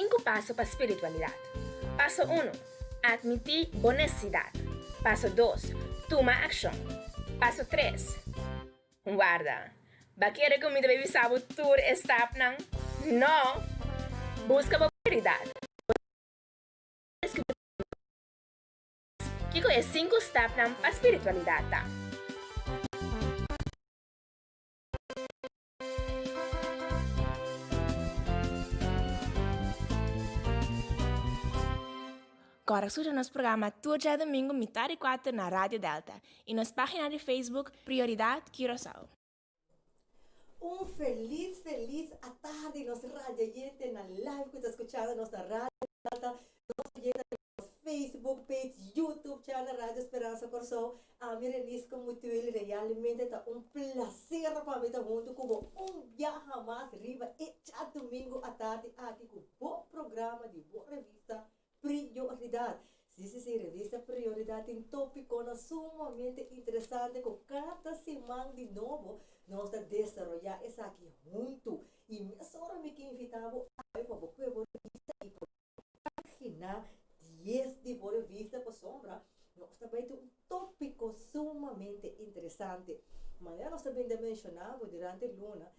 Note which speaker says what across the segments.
Speaker 1: 5 passos para a espiritualidade. Passo 1. Admitir honestidade. Passo 2. Tomar ação. Passo 3. Guarda. Vai querer que o meu bebê sabe tudo está não? Não. Busca a prioridade. Que é 5 steps para a espiritualidade, tá? Agora escuta nosso programa todo dia domingo, metade e 4 na Rádio Delta e nas páginas de Facebook Prioridade Curaçao.
Speaker 2: Feliz à tarde, nossa rádio gente na live que está escutando nossa rádio Delta, nossa gente no Facebook page, YouTube, channel Rádio Esperança Coração. A minha Renisca muito realmente está prazer para mim estar junto com dia mais riba e já domingo à tarde aqui com bom programa de boa revista Prioridade. Sim, revista Prioridade tem tópico sumamente interessante com cada semana de novo nós estamos desarrollar isso aqui junto e nessa hora me que invitava a ir para a revista e para a página 10 de boa revista para sombra nós também temos tópico sumamente interessante mas nós também mencionamos durante a luna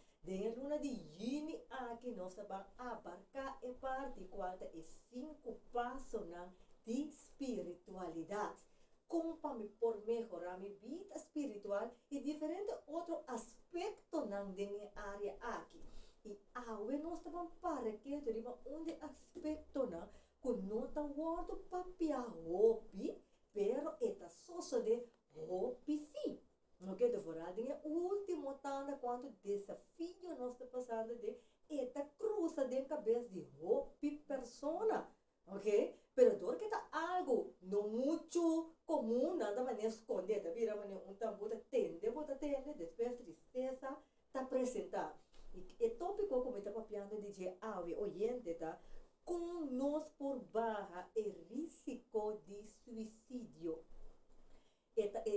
Speaker 2: de junho aqui nós vamos abarcar a parte quarta e 5 passos de espiritualidade. Como para me por melhorar minha vida espiritual e diferentes outros aspectos na minha área aqui. E agora nós estamos para que deriva aspecto na que não está guardado papia hobby, pero está só de hobby sim. Ok, de fora, o último tanda quanto desafio nós estamos passando de esta cruza de cabeça de hobby persona. Ok? Pero dor que tá algo não muito comum, nada mais esconder, tá vira um tambo da tende, depois tristeza tá apresentar. E tópico como está papiando DJ Aue, oyente, tá? Com nós por barra e risco de suicídio.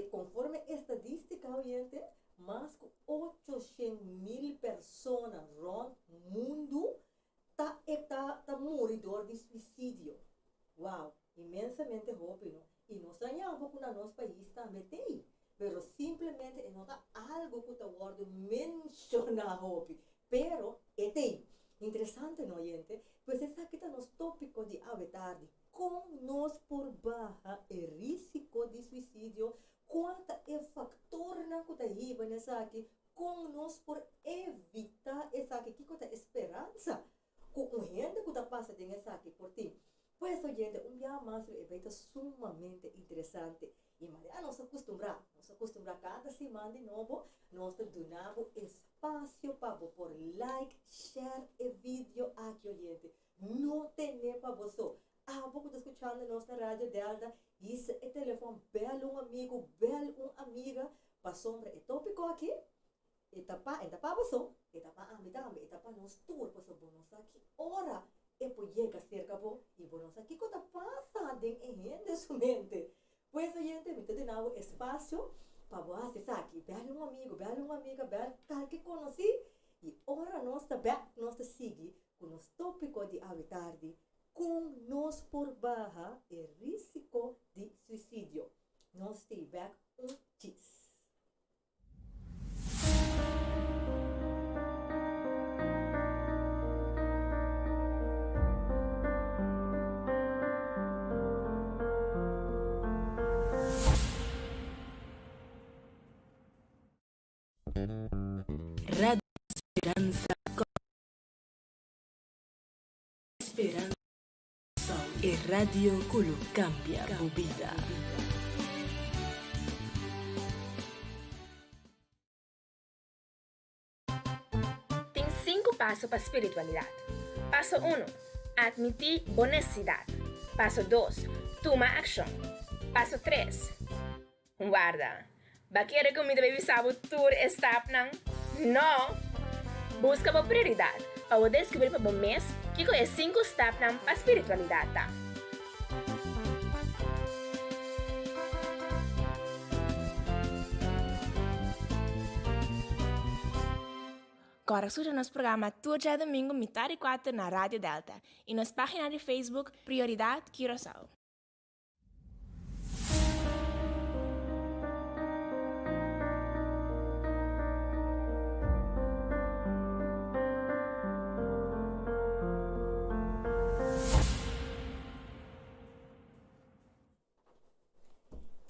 Speaker 2: Conforme estadística, oyente, mais de 800.000 pessoas no mundo tá moridor de suicídio. Uau, imensamente rápido. E nós sonhamos que no nosso país também tem. Pero simplesmente não está algo que está guardo mencionar rápido. Pero tem. Interessante, não, gente? Pois essa aqui está nos tópico de tarde. Com nós por barra e risco de suicídio, quanto é factor na que está aí, nessa aqui, com nós por evitar essa aqui, que está esperança. Com gente que está passando nessa aqui por ti. Pois, gente, dia mais é sumamente interessante. E mas nós acostumamos cada semana de novo, nós donamos espaço para pôr like, share e vídeo aqui, gente. Não tem nem para você. Pouco está escutando nossa rádio Delta, isso é telefone, belo amigo, belo amiga, para sombra é tópico aqui, etapa você, etapa amiga, etapa nós tour, para sombra nós aqui, ora, e por chega cerca bo e nós aqui que está passando em rende somente. Pois a gente me tem dado espaço para você aqui, belo uma amiga, belo tal que conheci e ora nós seguir com os tópicos de tarde com nós por barra e risco de suicídio. Nós tivemos X.
Speaker 3: Rádio Esperança e Rádio Culo cambia a vida.
Speaker 1: Tem 5 passos para a espiritualidade. Passo 1. Admitir honestidade. Passo 2. Tomar ação. Passo 3. Guarda. Vai querer que o meu bebê sabe tudo está não? Não. Busca a prioridade para descobrir para o mês que é 5 steps para a espiritualidade, tá? Agora escuta nosso programa todo dia domingo, metade e 4 na Rádio Delta e nossa página de Facebook Prioridade Curaçao.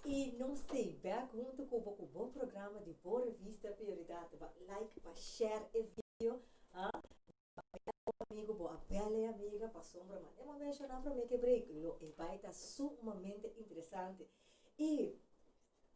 Speaker 2: E não sei, back junto com o bom programa de boa revista Prioridade, like, para share o vídeo, amigo, boa bela amiga, para sombra, mas eu mencionar para mim que break, e vai estar sumamente interessante. E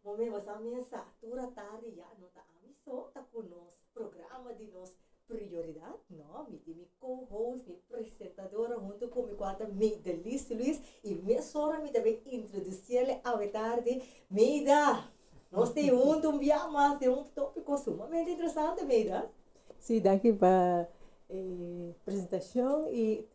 Speaker 2: momento você ameaça, toda tarde já não está amissão, está conosco, programa de nós Prioridade, não, me co-host, me apresentadora junto com meu quarta, me Delícia Luiz, e minha senhora me também introduzir a tarde, Meida, nós temos um dia mais de um tópico sumamente interessante, Meida.
Speaker 4: Sí, danke para apresentação e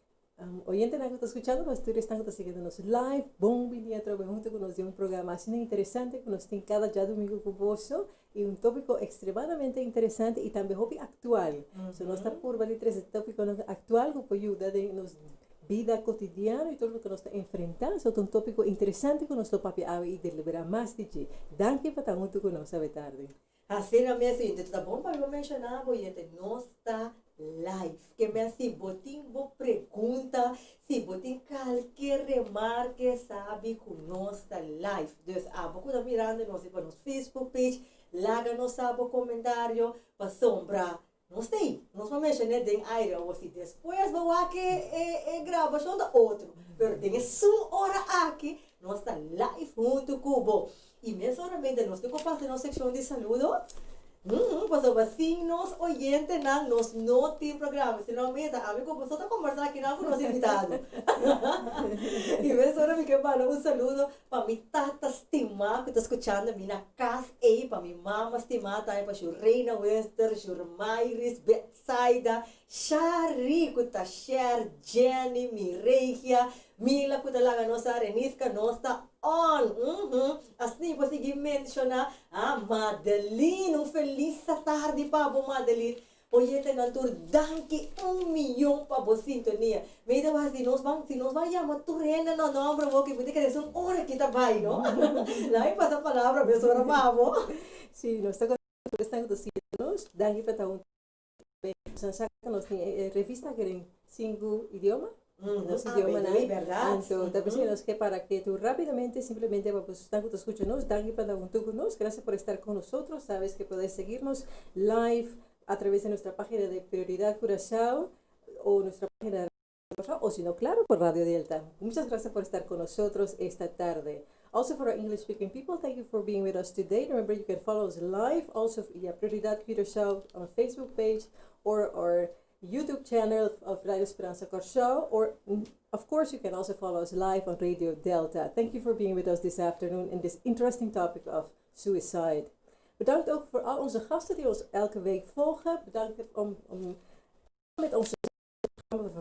Speaker 4: oyente que está escuchando, nós estamos seguindo nosso live, bom dia, trabalhando junto com nós de um programa assim interessante que nós tem cada dia domingo com você e um tópico extremamente interessante e também hobby atual. So, nós estamos por valer esse tópico atual que pode ajudar em nossa vida cotidiana e tudo o que nós estamos enfrentando. So, um tópico interessante que nós estamos para e deliberar mais de ti. Danke para estar junto com nós essa tarde.
Speaker 2: Assim na minha seguinte, tá bom para eu mencionar, oyente, nós está live. Que me se botin bo pergunta, se botin qualquer remarque, sabe que nós está live. Então, pouco da mirando nós para nosso Facebook page, laga nos sabe comentário, para sombra. Nós tem, nós vamos mencionar den aire ou se depois vou aqui gravação da outro. Pero tem sua hora aqui, nós está live junto com o e mesmo realmente nós temos que passar na secção de saludo. Pastor, assim, nós oyentes nós não temos programa, senão amigo, você está conversando aqui com os invitados. E mesmo ahora me quero mandar um saludo para minha tata estimada que está escutando minha casa aí, para minha mama estimada, também para a Reina Wester, a Mayris, Betsaida, Shari, que está Cher, Jenny, Mireia, Mila, que está lá nossa Renisca, nossa on. Assim, vou seguir mencionar a Madeline. Um feliz tarde para você, Madeline. Hoje tem na tour, danke 1 milhão para você sintonia. Me dá assim, nós vamos chamar Turena no nome, porque me diga que uma hora que está vai, não? Lá me passa a palavra, pessoa, vamos.
Speaker 4: Sim, nós estamos nos danke para estar nós temos revista que tem 5 idiomas. Nosso idioma,
Speaker 2: é verdade.
Speaker 4: Então, talvez nós que para que tu rapidamente, simplemente, pues, tanto te escuchamos, danke para junto con nosotros, gracias por estar con nosotros, sabes que podéis seguirnos live a través de nuestra página de Prioridad Curaçao o nuestra página de Curaçao, o si no, claro, por Radio Delta. Muchas gracias por estar con nosotros esta tarde. Also for our English-speaking people, thank you for being with us today. Remember, you can follow us live, also Prioridad Curaçao on Facebook page or our YouTube channel of Radio Esperança Curaçao, or of course you can also follow us live on Radio Delta. Thank you for being with us this afternoon in this interesting topic of suicide. Bedankt ook voor al onze gasten die ons elke week volgen. Bedankt om met onze programma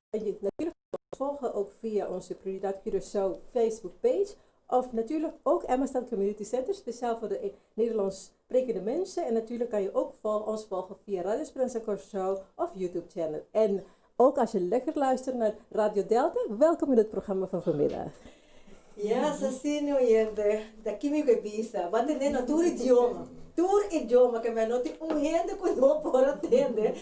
Speaker 4: en je natuurlijk volgen ook via onze Prioridad Curaçao Facebook page. Of natuurlijk ook Emmerstad Community Center, speciaal voor de Nederlands sprekende mensen. En natuurlijk kan je ook ons volgen via Radio Esperança Curaçao of YouTube channel. En ook als je lekker luistert naar Radio Delta, welkom in het programma van vanmiddag.
Speaker 2: Ja, assim, oyente, daqui me revista, vai atender na tour idioma, que me noti gente que não pode atender,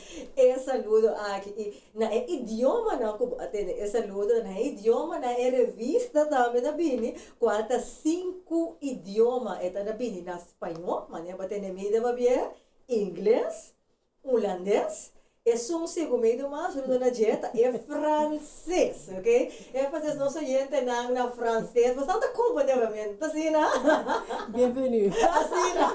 Speaker 2: saludo aqui. E na idioma não que atende, saludo, na idioma, na revista também na Bini, quanto 5 idiomas, na Bini, na espanhol, mas vai atender mídia, inglês, holandês, um segundo mais, na dieta, é francês, ok? É fazer nosso gente na francês, mas não está completamente, assim, não?
Speaker 4: Bienvenue.
Speaker 2: Assim, não?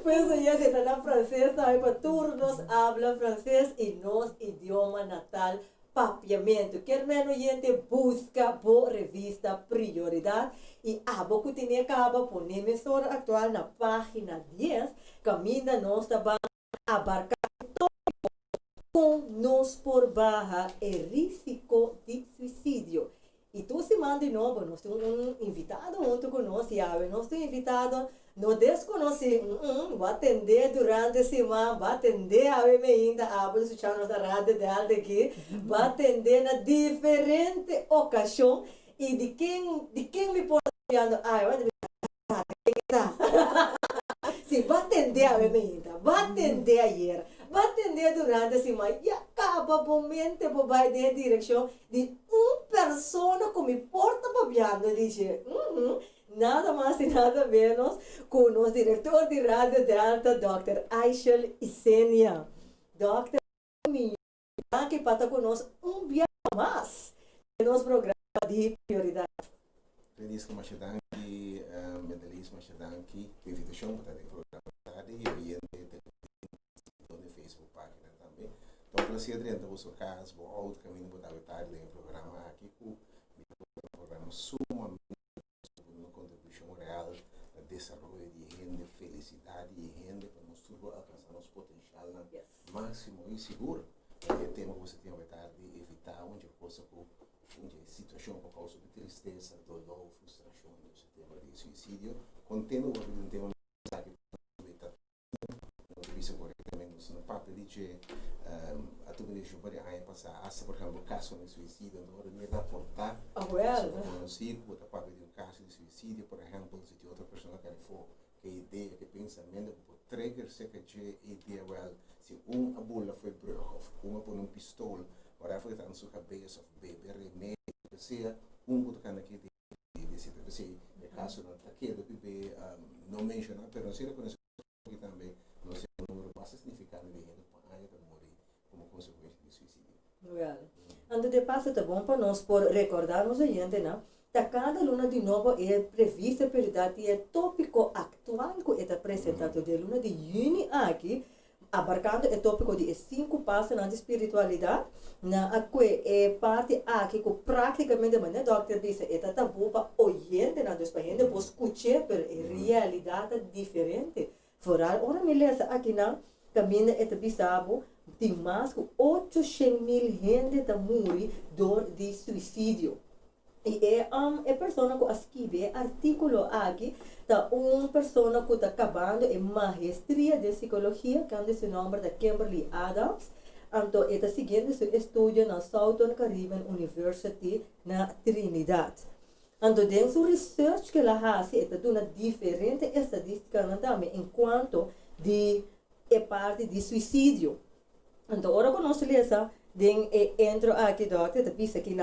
Speaker 2: Pois a gente está na francês, também para todos habla francês e nosso idioma natal, papiamento. Quer menos gente busca por revista Prioridade e a boca tem acaba por emissora atual na página 10, caminha nossa abarcar com nós por barra e risco de suicídio. E tu se manda de novo, nós temos invitado junto conosco, nós temos invitado não desconheci, vou atender durante a semana, vou atender a mim ainda, a vou escutar nossa rádio de alta aqui, vou atender na diferente ocasião e de quem me pode olhando, eu vou sim, vou atender a mim ainda, vou atender ayer, vou atender durante a semana e acaba momento vou vai na direção de pessoa que me porta para dizer, nada mais e nada menos com o nosso diretor de rádio de alta, Dr. Aishel Isenia. Dr. aqui para conosco dia mais no nosso programa de prioridade.
Speaker 5: Renisco Machadanki, medalhista Machadanki, invitação para o programa e oriente no Facebook página também. Então, para ser dentro do seu caso, o outro caminho para estar no programa aqui, o programa sumamente uma contribuição real no desenvolvimento de renda, felicidade e renda para nós tudo alcançar nosso potencial máximo e seguro. E o tema que você tem que estar de evitar onde coisa com situação por causa de tristeza, dolor, frustração, esse tema de suicídio, contendo um tema que não se corretamente na parte de que a tua igreja pode passar, por exemplo, caso de suicídio, não hora de reportar, se conheci, a parte de caso de suicídio, por exemplo, se tem outra pessoa que for que ideia, que pensamento, por trigger, se que ideia, se abula foi bruxo, por pistola, para foi estar na sua cabeça, beber remédio, seja que está aqui de se o caso não está aqui, não menciona, mas não se reconhece que também não sei o número bastante significativo de gente para morrer como consequência de suicídio.
Speaker 2: Antes de passar, tá bom para nós por recordarmos a gente, né? Cada luna de novo é prevista prioridade e é tópico atual que é apresentado de luna de junho aqui, abarcando o tópico de 5 passos na espiritualidade, na que é parte aqui que praticamente, mas o doutor disse, é tabu para oyente, na dos pacientes, para escutar per realidade diferente. Foral, ora me lesa aqui na caminho é bisabo, tem mais de 800.000 gente que morre de suicídio. E é pessoa que escreve artículo aqui, tá pessoa que está acabando em maestria de psicologia, que se nome de Kimberly Adams, então está seguindo seu estudo na Southern Caribbean University na Trinidad. Então dentro do research que ela faz, está dando diferente estadística também enquanto de parte de suicídio. Então ora que nós lesa, entro aqui doctor, está disse aqui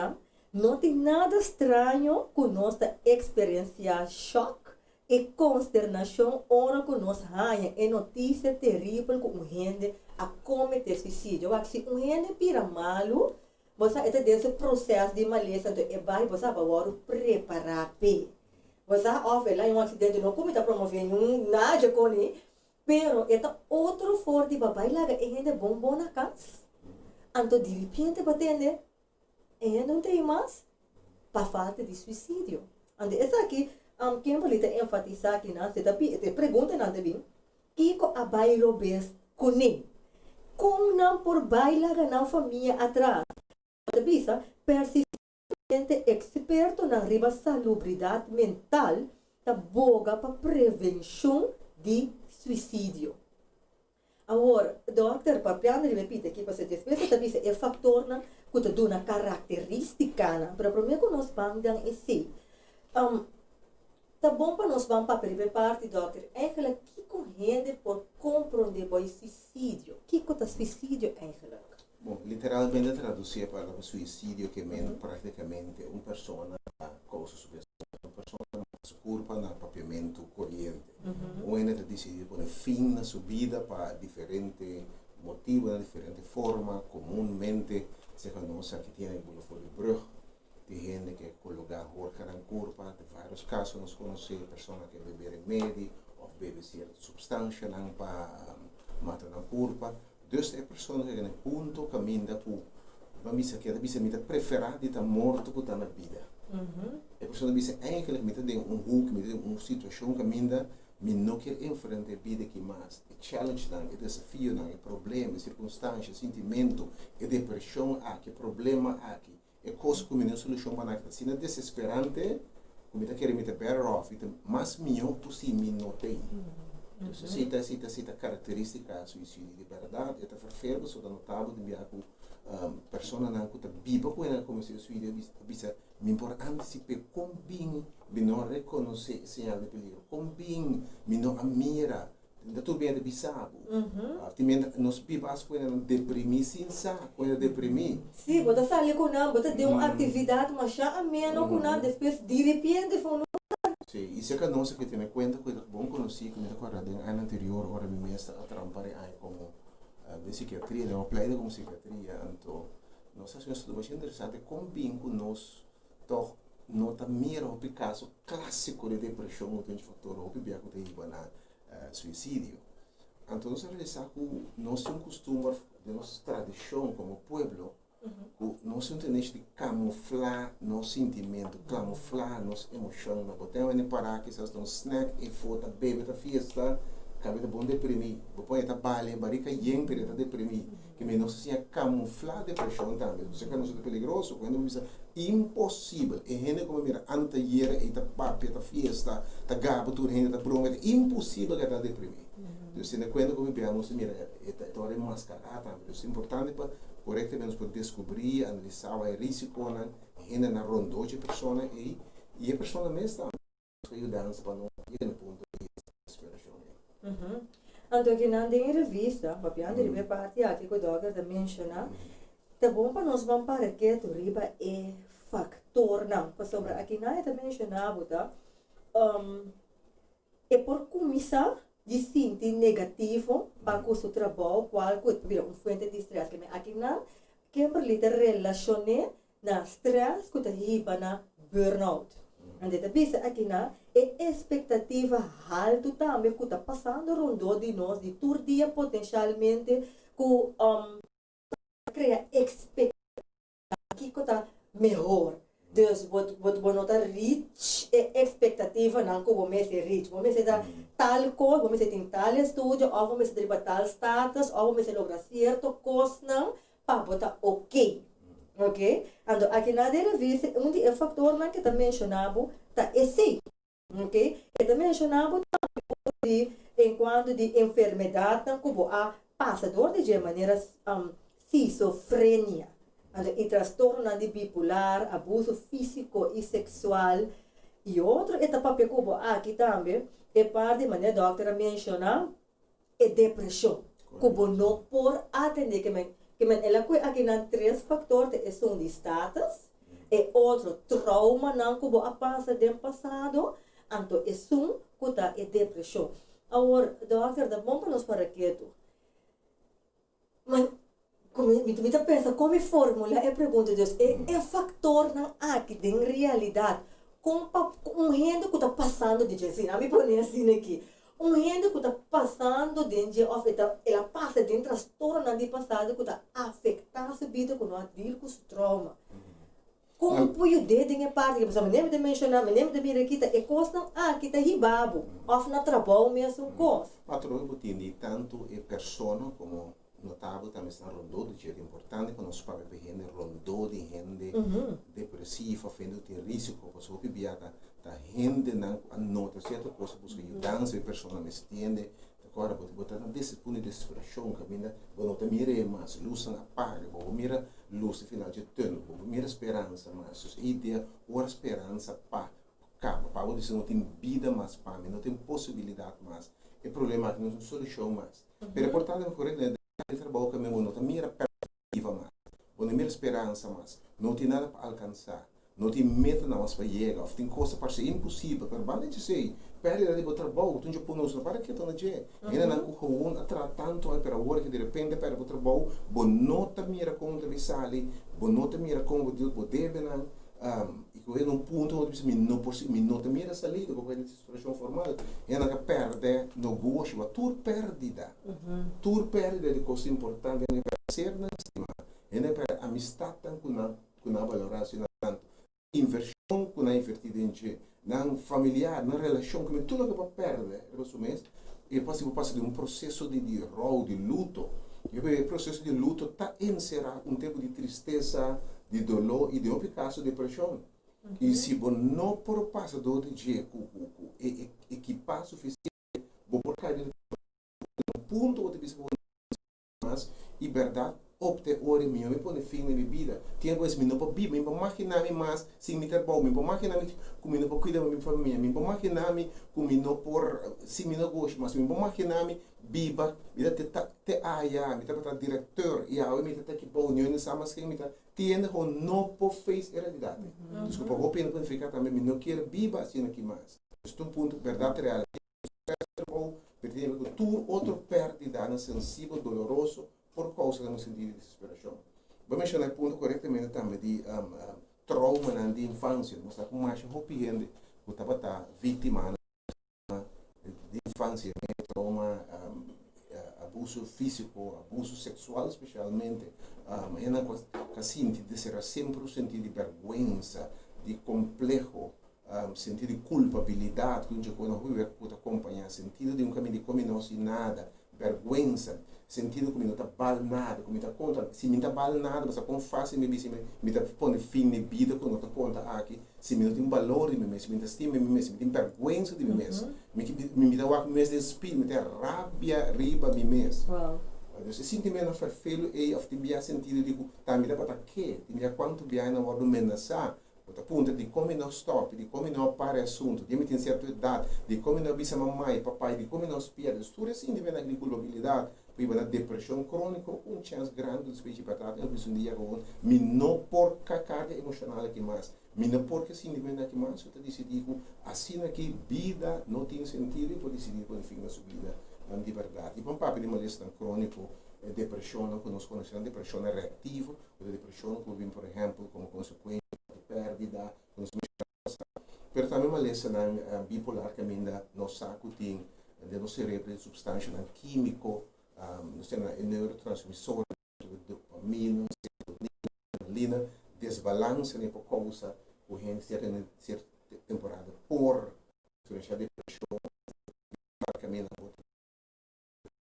Speaker 2: não tem nada estranho com nossa experiência choque e consternação hora que nós ganhamos é notícia terrível que gente a cometer suicídio. Se gente pira malo, você está dentro do processo de maleza, então vai você vai preparar bem. Você ouve lá um acidente, não como está promovendo nada com ele, pero é outro forte de babai lá que gente bom na casa. Então de repente vai entender e não tem mais para falta de suicídio. Então, essa aqui, Kimberly está enfatizando aqui, você está perguntando também, que a bairro bes com ele? Como não por bailar na família atrás? Você pensa, persistente experto na riba salubridade mental, está boga para prevenção de suicídio. Agora, doutor, para aprender, repita aqui, você despesa, também é fator que te dá uma característica, para mim que nós vamos dar esse. Tá bom para nós vamos para a primeira parte, doutor, Angela, que corrende por compreender o suicídio? O que é suicídio, Angela?
Speaker 5: Bom, literalmente traduzir para o suicídio que é praticamente uma pessoa causa uma pessoa se culpa no papiamento corrente. Uma gente decide pôr fim na sua vida para diferente motivo, de diferente forma, comumente se conoce que tem por o bruxo, tem gente que coloca horca na culpa, de vários casos nós conhecemos pessoas que bebem remédio ou bebem certa substância para matar na culpa. Dus é pessoa que no ponto caminha por vamos dizer que a pessoa prefere de estar morto que estar na vida. A pessoa diz eigenlijk tem hoek, uma situação que ainda não quer enfrentar a vida que mais. O challenge, o desafio, o problema, circunstância, sentimento, a depressão, o problema aqui. É coisa que não solução para nada. Se não é desesperante, como está querendo meter better off, então mais melhor possível notei. Então, cita características suicídio de verdade, é fervo, só da notável de enviar com pessoa não que está viva com ela como se o suicídio bisa me importante se pe como bem não reconhecer sinal de peligro, como bem não mira da tudo bem de bisabo. Também nós vivas com ela deprimir sem sa, com ela deprimir.
Speaker 2: Sim, você sai com ela, você tem uma atividade mas já menos com ela, depois de repente foi
Speaker 5: sim, isso é que nós que temos conta que bom conhecer que me recordo em ano anterior, hora me mestra a trampar como de psiquiatria, de uma pleia como psiquiatria, então nós achamos tudo bastante interessante como bem que nós toch nota mira o caso clássico de depressão, o tem fator o bia que tem na suicídio. Então nós realizar que nós temos costume de nossa tradição como pueblo, nós temos de camuflar nosso sentimento, camuflar nossa emoção, não podemos nem parar que essas não snack e foto, bebe da festa, cabe bom deprimir, depois está balé, barica yen para está deprimir, que me nós assim camuflar a depressão também, você que não é peligroso, quando você impossível, e gente como mira anteira e tá papi, tá fiesta, tá gabo, tudo gente tá broma, é impossível que está deprimir. Então se não quando como vemos mira, é hora mascarar também, é importante para corretamente para descobrir, analisar o risco na gente na rondou de pessoa e a pessoa mesmo está ajudando para não ir no ponto de desesperação.
Speaker 2: Então, aqui na revista, papiando de minha parte, aqui que o doutor menciona, tá bom para nós vamos para que tu riba é factor não, para sobre aqui na é mencionado, tá? É por começar de sentir negativo para o seu trabalho, qual que vira fonte de estresse, que aqui na que é para relacionar na stress que tá riba na burnout. Ande tá bisa aqui na é expectativa alta também que está passando rondou de nós de todo dia potencialmente que cria expectativa que está melhor. Dus wat nota reach é expectativa não que você se reach, você dá tal coisa, você tem tal estúdio, ou você tem tal status, ou você logra certo coisa não, para botar ok. Ok? Então, aqui na revista, um dos fatores que está mencionado, está esse. Ok? Está mencionado também enquanto de enfermidade, como a passador de maneira esquizofrenia. E transtorno de bipolar, abuso físico e sexual. E outra etapa que como aqui também, é parte de maneira doctora mencionar, é depressão. Como não por atender que ela aqui na três fatores são de status e outro trauma não como a passa do passado, então é depressão. Agora, doutor, da bom para nós para quieto. Mas como me pensa como fórmula é pergunta Deus é factor não aqui em realidade com gente que está passando de assim, a me põe assim aqui. Gente que está passando dentro ela passa de transtorno de passado que está afetando a sua vida com o trauma. Como põe o dedo em parte que você me lembra de mencionar, me lembra de vir aqui, é coisa que está ribabo, ou na trabalho mesmo coisa.
Speaker 5: Patrão, eu entendi tanto a pessoa como notável também está rondou de jeito importante quando nós falamos de gente rondou de gente depressiva, fazendo tem risco, porque o pibiata da gente não nota certa coisa, busca ajudança, a pessoa não entende, agora pode botar nesse ponto de desesperação, caminha, não te mira mais, luz não apaga, vou mira luz no final de túnel, vou mira esperança mais, ideia, hora esperança para acaba, para onde você não tem vida mais para mim, não tem possibilidade mais, é problema que não tem solução mais, pero importante é correr de trabalho que mesmo não tem mira perspectiva mais, não tem mira esperança mais, não tem nada para alcançar. Não tem meta não para chegar, ou tem coisa para ser impossível, para banda de sei, perde de trabalho, tu já põe nos para que tu não je, ainda não com atra tanto para hora que de repente para o trabalho, bom nota mira como deve sair, bom nota mira como deve não, e que é um ponto onde você não possível, nota mira sair com a situação formal, ainda que perde no gosto, mas tudo perdida de coisa importante, ainda para ser na estima, ainda para amistade com na valoração tanto inversão que não é invertida em não familiar, na relação que tudo que perde, e passa de um processo de rol, de luto, e o processo de luto está encerrado um tempo de tristeza, de dolor e de um caso de depressão. E se você não por passo do dia equipar suficiente, vou por cair no ponto onde você mas e verdade opte ore minha me põe fim na minha vida tinha coisa me não para viver me para imaginar me mais sem me ter bom me para imaginar me como não para cuidar da minha família me para imaginar me como não por se me não gosto mas me para imaginar me viva me te aya me para diretor e a me te que bom união sama sem me tiene com não por face realidade desculpa vou pensar para ficar também me não quero viva assim aqui mais este é um ponto verdade real perdemos tudo outro perda sensível, doloroso, por causa de um sentido de desesperação. Vou mencionar o ponto corretamente também de trauma na infância, mas está com mais gente que estava vítima de infância, trauma, abuso físico, abuso sexual especialmente, que sente de ser sempre um sentido de vergonha, de complexo, sentido de culpabilidade que quando eu pude acompanhar, sentido de um caminho de como não se nada, vergonha, sentido que não está bal nada, como está conta, se me está bal nada, mas com fácil me está pondo fim na vida quando está conta aqui, se me não tem valor de mim mesmo, se me está estima de mim mesmo, me tem vergonha de mim mesmo, me está o mesmo espírito, me tem rabia riba de mim mesmo. Esse sentimento não perfeito é of the sentido de que tá me dá para que, tinha quanto bem na hora do mensajar o ponto de como não stop, de como não para assunto, de me tem certa idade, de como não bisa mamãe, papai, de como não espia, tudo assim de na culpabilidade, porque na depressão crônica, chance grande de espécie para trás, eu preciso um dia com me não por carga emocional aqui mais, me não por que sentimento aqui mais, eu te decidi que assim aqui vida não tem sentido e pode decidir por fim da sua vida de verdade. E para um papo de malestar crônico, depressão, que nós conhecemos depressão reativa, ou depressão que vem, por exemplo, como consequência perdida, mas também uma lesson bipolar que ainda nos saco tem de nosso cérebro de substância químico, nós temos neurotransmissor, dopamina, serotonina, desbalance na causa o gente certa temporada por a depressão, caminha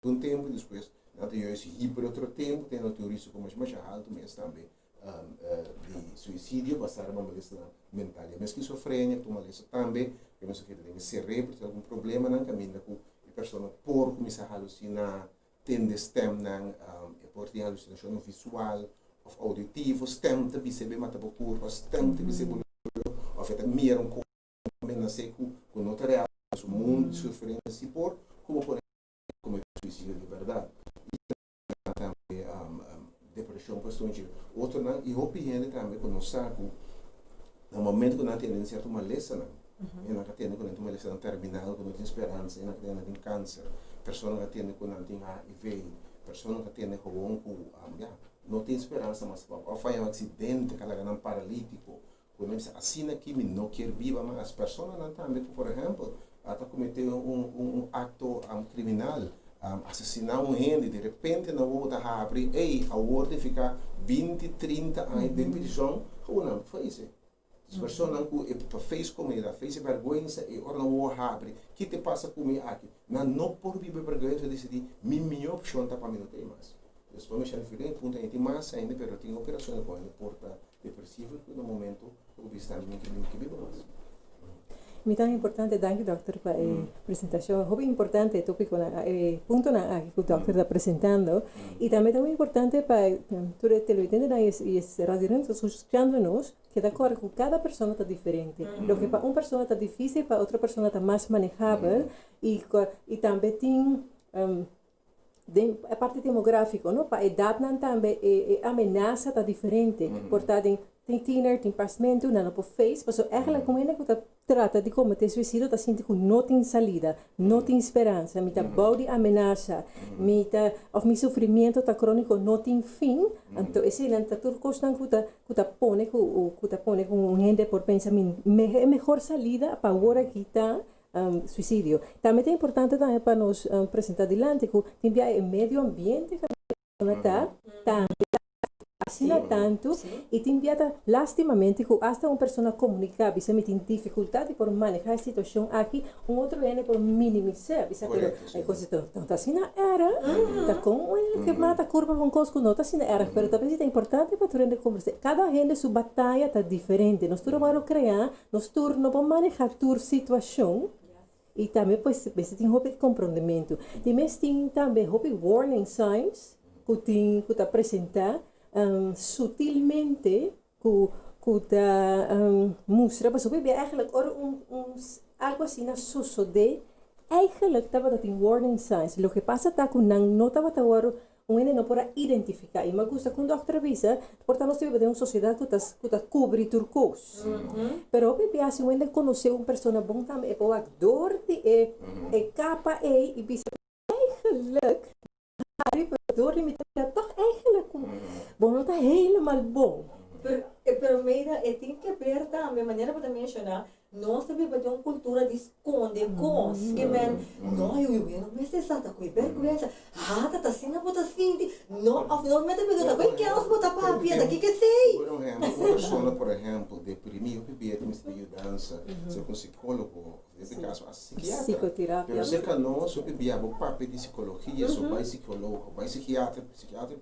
Speaker 5: um tempo depois, não tem esse hiper outro tempo, tem outro risco mais alto, mas também de suicídio, passar uma malícia mental. E a esquizofrenia, uma malícia também, que não sei que tem cérebro, tem algum problema na caminho, a pessoa por começar a alucinar, tem stem, por ter alucinação visual, ou auditivo, stem de perceber mata o corpo, stem de perceber ou até mira um corpo, não sei com outra real, o mundo de sofrência se por, como por como suicídio de verdade. E também depressão, questão de outro não e opinião também quando nós saco no momento que nós temos certo malestar e nós temos quando uma lesão terminal quando tem esperança e nós tem câncer pessoa que tem quando tem HIV pessoa que tem com não tem esperança mas ao fazer um acidente que ela não paralítico quando assim aqui não quer viva mas pessoa não também por exemplo até cometer um acto criminal assassinar gente, de repente na outra abre, a outra fica 20, 30 anos de prisão, não faz. As pessoas não fez comida, fez vergonha e ora não abre. O que te passa comigo aqui? Não por viver vergonha, eu decidi, minha opção está para mim não tem mais. Depois me chamo diferente, ponto tem mais ainda, mas eu tenho operações com a porta depressiva, que no momento eu vi estar que vivo mais.
Speaker 4: Muito importante, danke doctor para a apresentação. É muito importante tópico, ponto na que o doctor está apresentando. E também é muito importante para tu televidentes e os radiantes escutando-nos que de acordo com cada pessoa está diferente. Lo que para uma pessoa está difícil, para outra pessoa está mais manejável e também tem a parte demográfica, não? Para a idade também a ameaça está diferente. Portanto, tem teenager, tem passamento, não pode face, mas eigenlijk como é que trata de cometer suicídio, está sentindo que não tem salida, não tem esperança, me está body ameaça, me está of meu sofrimento está crônico, não tem fim, então esse não está tudo constante que está pone com gente por pensar é melhor salida para agora que está suicídio. Também é importante também para nos apresentar adiante que tem o meio ambiente que está também fascina tanto
Speaker 2: Sim.
Speaker 4: e ti inviata lastimamente que hasta uma pessoa comunica, bisa me tem dificuldade por manejar a situação aqui, outro é por minimizar, bisa pero
Speaker 5: Correto, sim.
Speaker 4: a coisa tá assim na era, tá com que mata curva com cosco não tá assim na era, pero talvez é importante para tu rende conversar. Cada gente sua batalha tá diferente, nós tudo vamos criar, nós turno para manejar tua situação. E também, pois, você tem roupa de comprometimento. Tem também roupa de warning signs que te apresentar sutilmente, que te mostra. Mas o bebê eigenlijk algo assim na sucede. Eigenlijk estava tem warning signs. O que passa está que não estava agora não pode identificar. E me gusta quando a doctor avisa, porque nós temos uma sociedade que cobre turcos. Pero o bebê assim, quando conhece uma pessoa bom também, é o actor de capa e bisa eigenlijk, door die met toch eigenlijk, bom não está helemaal bom.
Speaker 2: Pero mira, tem que ver também, maneira para mencionar, nós também temos uma cultura de esconder coisas, que não, eu não me sei se está com vergonha, tá assim, não bota assim, não, finalmente me dá, bem que elas botam papia, daqui que sei.
Speaker 5: Por exemplo, uma pessoa, por exemplo, deprimido, bebê, tem essa mudança, se com psicólogo, nesse caso, a psiquiatra.
Speaker 4: Psicoterapia.
Speaker 5: Pero se que nós, o bebê, o papel de psicologia, só vai psicólogo, vai psiquiatra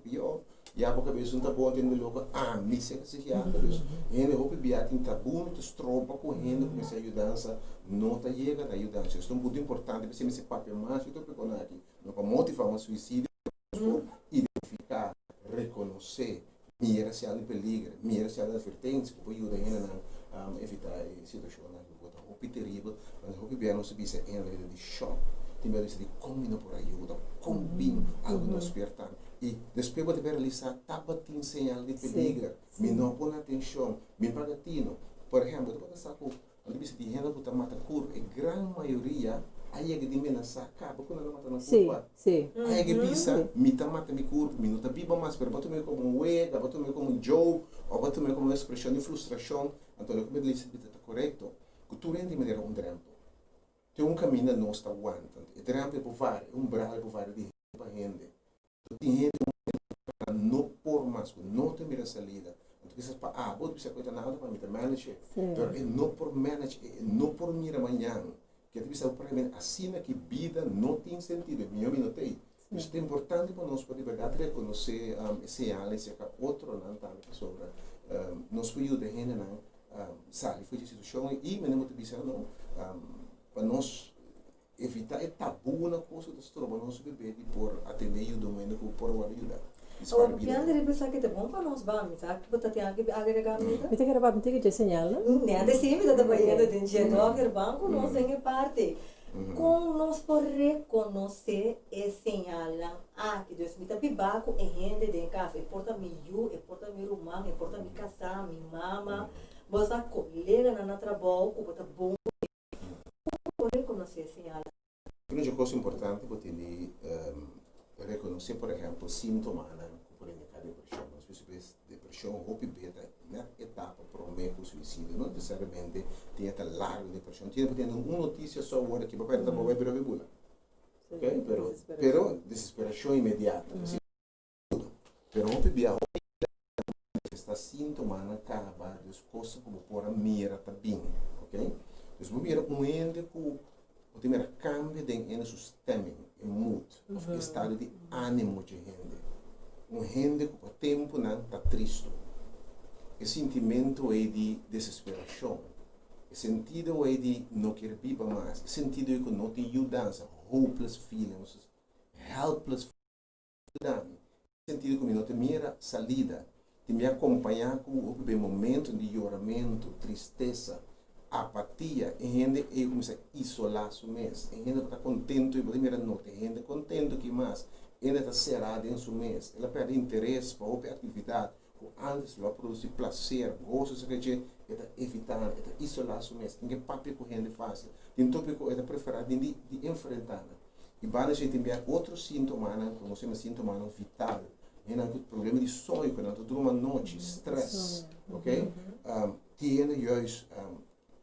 Speaker 5: pior. E a boca não está bom tendo logo me sei que psiquiatra isso ele o bebê tem tabu muito estropa correndo com essa ajudança não está chegando a ajudança isso é muito importante para esse papel mais eu estou pegando aqui não para motivar um suicídio identificar reconhecer mira se há peligro mira se há advertência que pode ajudar a evitar situações que é terrível mas o bebê não se vê em de choque tem medo de como por ajuda como algo não espertar e depois você vai realizar tabatin señal de peligro me não põe atenção me pagatino por exemplo você pode sacar onde você tem gente que mata curva e grande maioria aí é que de menos sacar porque não mata na curva aí é que pisa me tá mata me curva me não tá biba mais pero boto me como um wega boto me como um joke ou boto me como uma expressão de frustração então eu como dizer que está correto que tu rende me der drampo tem caminho não está aguentando e drampo é por vários bravo por vários de para rende dinheiro não por mais não tem mira salida então que para vou precisar coisa nada para me manage então não por manage não por mira amanhã que precisa para mim assim que vida não tem sentido meu não tem isso é importante para nós poder verdade reconhecer esse análise que outro não tá sobre nós foi o de gente não sabe foi de situação e me não motivação não para nós evitar é tabu na coisa dos trombos bebê por atender o domínio por ajudar.
Speaker 2: O piano de pensar que é bom para nós vamos, sabe? Que botar tem que agregar
Speaker 4: Me tem que gravar, me tem que señal, não?
Speaker 2: Né, de sim, me dá banhando de dinheiro, que banco nós tem parte. Como nós por reconhecer e señalar que Deus me tá pibaco e rende de casa, e porta me eu, e porta me irmã, e porta me casar, minha mama, você colega na trabalho, que bota bom por reconhecer e señalar.
Speaker 5: Uma coisa importante porque reconhecer, por exemplo, sintomas por exemplo, depressão. Às vezes, depressão ou bebida na etapa prometo suicídio, não necessariamente tem até larga depressão. Tem uma notícia só agora que vai para vai virar bebula. Ok? Pero desesperação imediata. Pero o bebê está sintoma na cara várias coisas como por a mira também, ok? Então, mira ende que o primeiro cambio em seu stemming, em mood, o estado de ânimo de gente. Gente que o tempo não está triste. O sentimento é de desesperação. O sentido é de não querer viver mais. O sentido é que não tem ajudança, hopeless feelings, helpless feelings. O sentido é que não tem mira salida. De me acompanhar com o momento de choramento, tristeza, apatia, e gente começa a isolar-se mês. E gente está contente, e pode mirar nota, gente contente que mais, ainda está cerrada em seu mês. Ela perde interesse para outra atividade, que antes ela produzir prazer, gosto, isso que está evitando, está isolar-se mês. Ninguém papel que a gente faz. Então, ela prefere de enfrentar. E vai a gente enviar outros sintomas, como se chama sintomas vital. Tem problema de sonho, quando tu durma à noite, stress, ok? Tem juist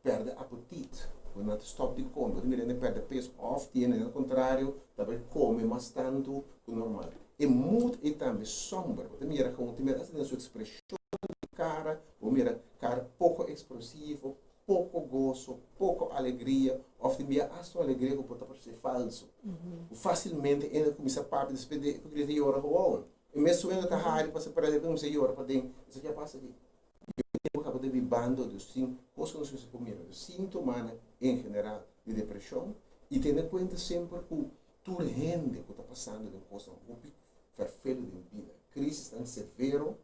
Speaker 5: perde apetite, quando tu stop de comer, quando perde peso, ou tem ao contrário, também come mais tanto que normal. E muito e também sombra. Você mira como tem sua expressão de cara, ou mira cara pouco expressivo, pouco gozo, pouco alegria, ou tem mira a sua alegria que pode parecer falso. Facilmente ainda começa a papo de despedir, porque ele ora gewoon. E mesmo ainda tá raro para separar ele como se ora para dentro. Isso já passa aqui. Eu acabo de bando dos cinco, coisas que não se comiam, dos sintomas em geral de depressão, e tendo em conta sempre que tu rende que está passando de coisa muito vervelho de vida. Crise tão severo,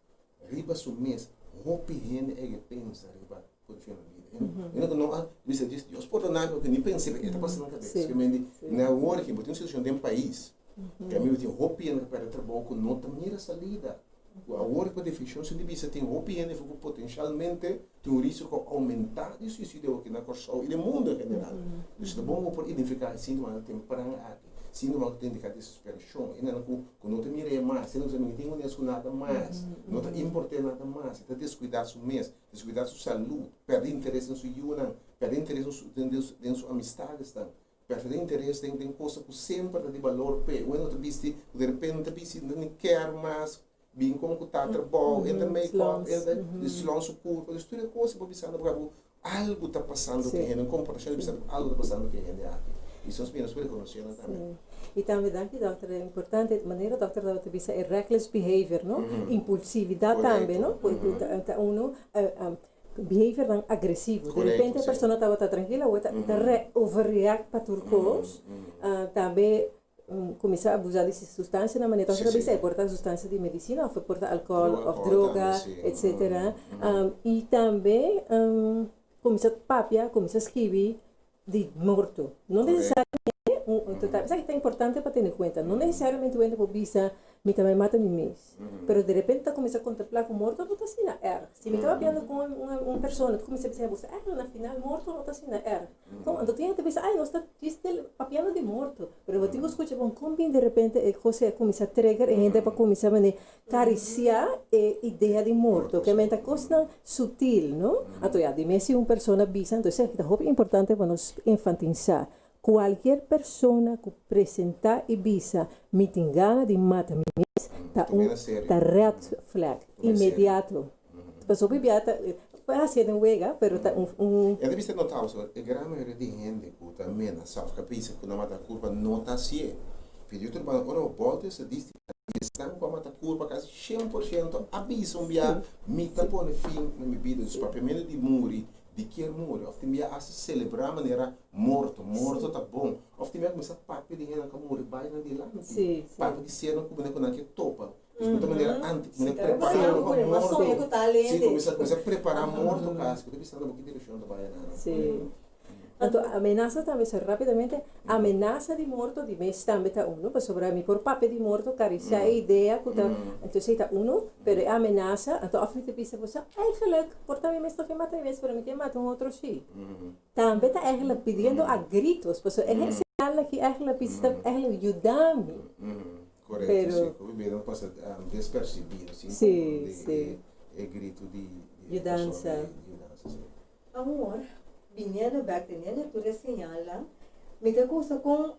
Speaker 5: riba su mês, roupa rende é que pensa riba por fim da vida. Eu não disse Deus pode dar nada que nem pensei, está passando na cabeça. Que me na hora que botem situação de um país, que a mim tem roupa rende para trabalhar com não tem salida. A hora que a definição se divisa tem roupa rende que potencialmente tem um risco aumentar de suicídio aqui na Corsol e no mundo em geral. Então é bom por identificar síndrome temprano síndrome que tem de desesperação, ainda não tem mira mais, não tem nada mais, não está importante nada mais, está descuidar seu mês, descuidar sua saúde, perde interesse em sua vida, perde interesse em sua amizade, perde interesse em coisas que sempre de valor, quando tu viste, de repente tu não quer mais, bem como que está trabalhando, ainda make-up, ainda salão seu corpo, isso tudo é coisa para pensar, algo está passando que não comparação, algo está passando que aqui. Isso as meninas podem conhecer também.
Speaker 4: E também, doutor, é importante, de maneira, doutor, da vista é reckless behavior, não? Impulsividade também, não? Porque behavior não agressivo. De repente a pessoa estava tranquila, outra overreact para turcos, também começar a abusar de substância na maneira que você porta substância de medicina, ou porta álcool, ou droga, etc. E também começa a papia, começa a escrever de morto. Não necessariamente, é importante para ter em conta, não necessariamente o ente visa me também mata me mês, mas de repente está começa a contemplar com morto, não está assim na era. Se me estava piando com uma pessoa, tu começa a pensar, você na final morto não está assim na era. Então, tu tinha que pensar, não está papiando de morto, mas eu digo, escuta, bom, como de repente a coisa começa a trigger e a gente para começar a acariciar a ideia de morto, que é uma coisa sutil, não? Então, de mês se uma pessoa visa, então é importante para nós enfatizar. Qualquer pessoa que apresenta e visa me tem gana de matar me está red flag imediato. A pessoa imediata pode ser um wega, mas está
Speaker 5: Eu deve ser notado, a grande maioria de gente que também sabe que pensa que não mata curva não está assim. Filho, tu vai ora volta essa distância estão com a mata curva quase 100% avisam via me tá pondo fim na minha vida, os propriamente de muri. De que é morto, of time a celebrar a maneira morto tá bom, of time começa a papo de rena como morre vai na de lá, papo de cena como não que topa, de maneira antes, me preparar o morto, começa a preparar morto caso, que pensando um pouquinho de direção da baiana.
Speaker 4: Sim. Então, ameaça também, rapidamente, ameaça de morto de mês também está para sobre mim por papel de morto, carece a ideia, então está mas a ameaça, então af te pensa você, eigenlijk, por também mês que mata mês, para mim que mata outro sim. Também está eigenlijk pedindo a gritos, porque é sinal que eigenlijk precisa eigenlijk ajudar-me.
Speaker 5: Correto, sim, o bebê não passa despercebido, sim, é grito de
Speaker 4: mudança.
Speaker 2: Amor. Viniendo back to Nene, tu le señalan, me te gusta con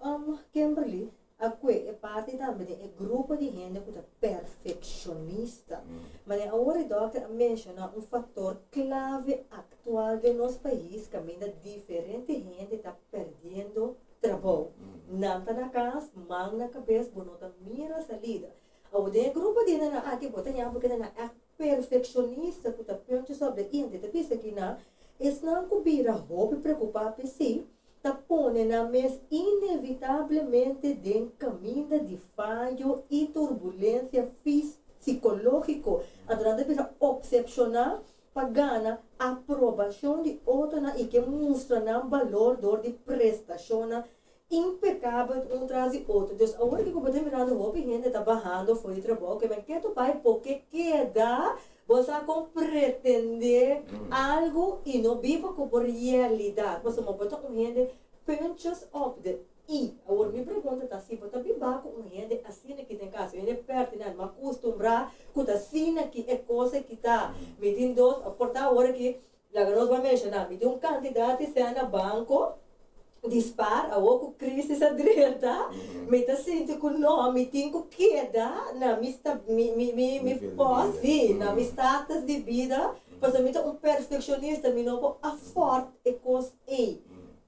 Speaker 2: Kimberly, é parte também do grupo de gente que é perfeccionista. Mas agora, doctor, menciona fator clave atual de nosso país, que ainda diferente gente está perdendo trabalho. Não está na casa, mão na cabeça, não está mira a salida. Agora, o grupo de gente aqui, porque é perfeccionista, que está pensando sobre isso, está pensando que não. Não cobira roupa preocupar por si, está pondo na mesa inevitavelmente de caminho de falho e turbulência psicológica. Então, precisa obsessionar para ganhar aprovação de outra e que mostra o valor de prestação impecável um atrás do outro. Então, agora que eu estou mirando roupa e gente está barrando fora de trabalho, que vem que tu vai porque queda. Você pretender algo e não viva como realidade. Você não pode ter gente punches up the e. Agora, minha pergunta está assim, você viva com gente assim que tem casa, gente pertinente, mas acostumbrar com assim que é coisa que está medindo, portar agora que, lá que nós vamos mencionar, me tem um candidato que está no banco, dispara, ou crise à direita, me tá sentindo que não, me tenho que queda na me posse, na minha status de vida, mas eu me um perfeccionista, me não a forte e coisa aí.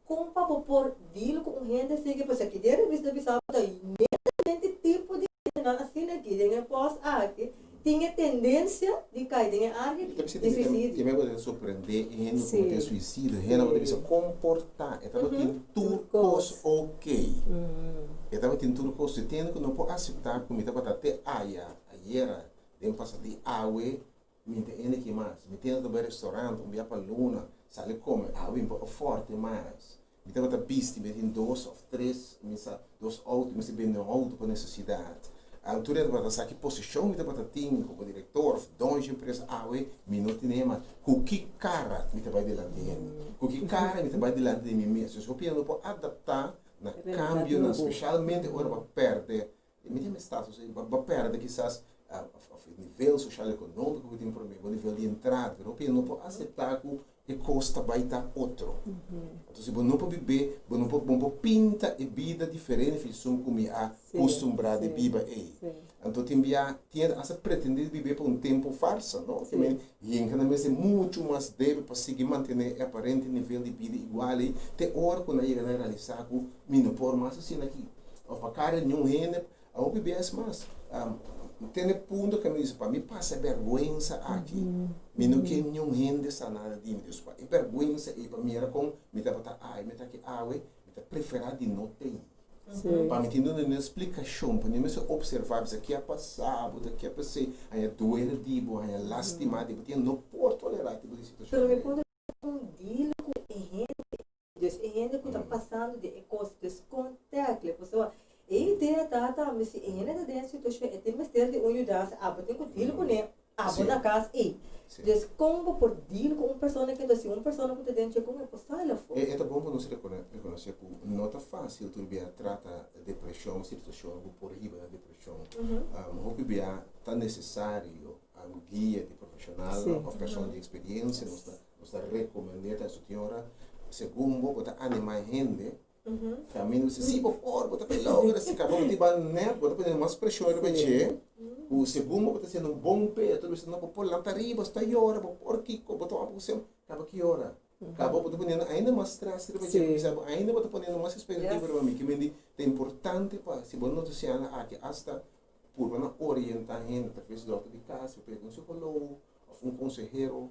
Speaker 2: Como para por deal com gente assim que você que deve vista bisa daí, nesse tipo de assim aqui, tem pós aqui, tinha tendência de cair, tem área de suicídio.
Speaker 5: Que me pode surpreender em como tem suicídio, ela pode se comportar, ela tem tudo coisa ok. Ela tem tudo coisa, tem que não pode aceitar comida para até aia, era, tem passar de água, me tem que mais, me tem que ir restaurante, um dia para luna, sale come, água um pouco forte mais. Me tem que piste, me tem 2 ou 3, dois autos, me tem bem um auto para necessidade. A altura para essa que posição me tem para ter como diretor, dono de empresa, me não tem mais. Com que cara me tem para delante de mim? Com que cara me tem para delante de mim mesmo? Se eu não posso adaptar na câmbio, especialmente agora para perder, me tem status, para perder quizás nível social econômico que tem problema, nível de entrada, eu não posso aceitar que e custa vai estar outro. Então, se você não pode viver, você não pode pintar a vida diferente de como é acostumado a viver aí. Então, tinha essa pretender viver por um tempo farsa, não? E em cada vez é muito mais débil para seguir manter o aparente nível de vida igual aí, até hora quando a realizar que não pode mais assim aqui. Ou para cara nenhum rende, a viver mais. Tem ponto que me diz, para mim passa vergonha aqui. Me não quer nenhum rende sanada de Deus. E vergonha e para mim era com me dá para me tá aqui me tá preferar de não ter. Para me ter uma explicação, para mim observar isso aqui é passado, daqui é passei, aí doer de boa, aí lastimar de boa, não pode tolerar tipo de situação.
Speaker 2: Pero me pode um deal com gente que está passando de costas contact, pessoa. E ideia tá, mas se ainda da dentro situação é ter mais ter de ajudar, tem que deal com ele, na casa e des como por deal com uma pessoa que tá assim, uma pessoa que tá dentro como é possível?
Speaker 5: É bom para nós reconhecer que não é fácil tu bem trata depressão, situação por riba da depressão. O que é tão necessário guia de profissional, uma pessoa de experiência, nós recomendamos a senhora segundo botar animar gente. Caminho se por favor, bota pelo logra se acabou de banner, bota pelo mais pressão para ver. O segundo bota sendo um bom pé, tudo isso não pode pôr lá para riba, está aí hora, por que bota uma posição, acaba que hora. Acabou bota ponendo ainda mais stress para ver, ainda bota ponendo mais expectativa para mim, que me é importante para se bom não se ana aqui hasta por uma orientar gente, talvez do de casa, um psicólogo, um conselheiro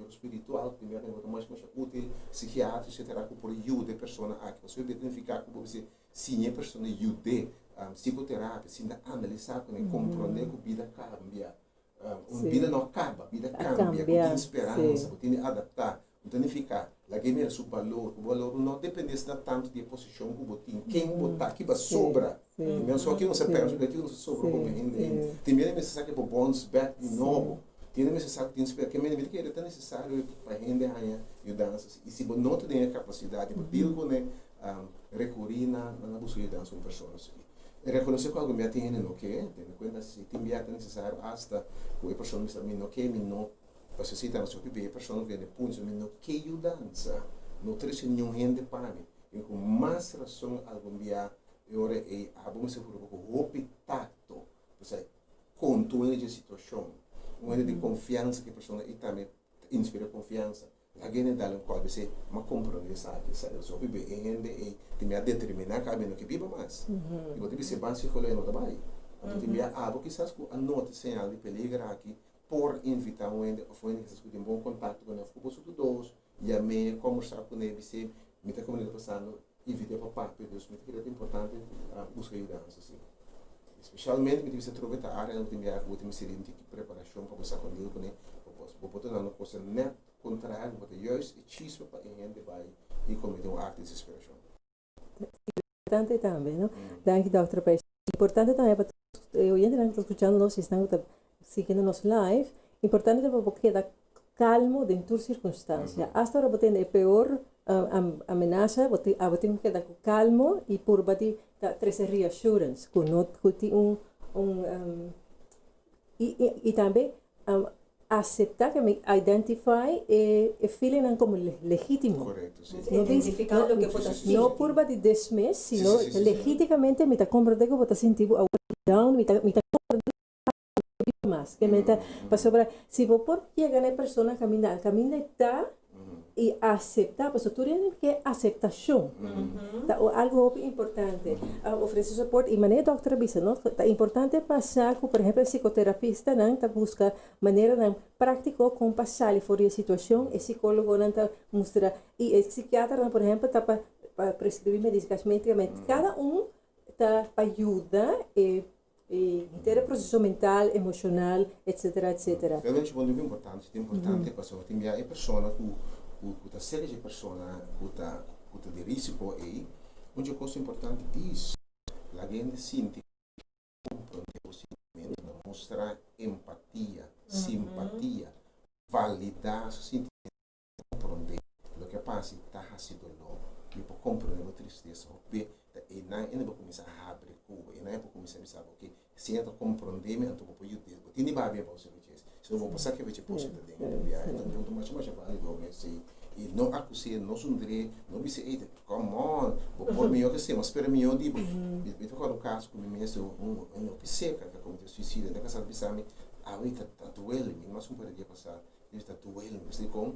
Speaker 5: espiritual, primeiro é mais útil, psiquiatra, etc., por ajuda a pessoa a que você identificar como você, sim, a pessoa ajuda, psicoterapia, sim, analisar, compreender que a vida cambia. A vida não acaba, a vida cambia, tem esperança, tem adaptar, identificar, lá que é o valor não depende tanto da posição que você tem, quem botar aqui vai sobra, só que não se perde, porque não se sobra como ainda, também é necessário que o bounce back de novo. Tem necessário que inspira, que me que é necessário para render a dança e se não tem a capacidade de dilgo né recorrer na busca de dança com pessoas reconhecer que algo me atende no que tem conta se tem necessário hasta que a pessoa me está no que me não necessita no seu bebê a pessoa vem punho me no que eu dança não tem nenhum rende para mim e com mais razão algum dia eu é a bom se for o tato você controle de situação de confiança que a pessoa e também inspira confiança. Alguém dá um qual você uma compromisso aqui, sabe? Só vive e tem a determinar caminho que viva mais. E você deve ser bem psicólogo no trabalho. Então tem algo que sabe que a nota sinal de peligro aqui por invitar um ente ou um que tem bom contato com o fogo dos dois e a me conversar com ele você me está comunicando passando e vida para parte Deus me que é importante buscar ajuda assim. Especialmente me você trovar a área onde me vou me servir de preparação para passar com Deus com ele vou botar na coisa net contrário porque justo e chispa para gente vai e cometer um ato de desesperação.
Speaker 4: Importante também, não? Danke, Dr. Peixe. Importante também para eu ainda não estou escutando nós estão seguindo nos live. Importante para você quedar calmo dentro das circunstâncias. Hasta agora você tem a pior ameaça, você tem que quedar calmo e por você trazer reassurance, que não tem e também aceptar que me identify e feeling como legítimo.
Speaker 5: Correcto, sí.
Speaker 4: No
Speaker 2: Identificar lo que pueda
Speaker 5: sí,
Speaker 2: sentir.
Speaker 4: No por de desmes, sino
Speaker 5: Sí, sí, sí, sí.
Speaker 4: legítimamente me está comprendendo que vos sentir down, me está comprendendo más, que me está pasó para si vos por llegar a la persona camina está y aceptar, pues tú tienes que aceptación. Algo importante, ofrecer soporte y manera doctora dice, ¿no? Es importante pasar, por ejemplo, el psicoterapista, ¿no? Busca manera de práctico con pasar por la situación, el psicólogo, ¿no? Mostrar, y el psiquiatra, ¿no? Por ejemplo, está para prescribir medicamentos. Cada uno está para ayudar en el proceso mental, emocional, etcétera, etcétera.
Speaker 5: Realmente é muito importante, pessoal, tem a pessoa que série de pessoa que de risco aí, onde a coisa importante diz, a gente sente compreender o sentimento, mostrar empatia, simpatia, validar o sentimento, compreender o que passa, está sendo logo, e para compreender a tristeza, e não vai começar a abrir Cuba, e não vai começar a saber que se eu compreender, então vou poder dizer, tem de babia para você dizer, se eu vou passar que vai te posso entender, então mais válido, mas e não acusei, não sundrei, não disse, ei, come on, vou pôr melhor que você, mas espera melhor de, eu tô com um caso com mesmo um psica que aconteceu suicídio, da casa bisame, tá doendo, mas um dia passar, ele tá doendo, você com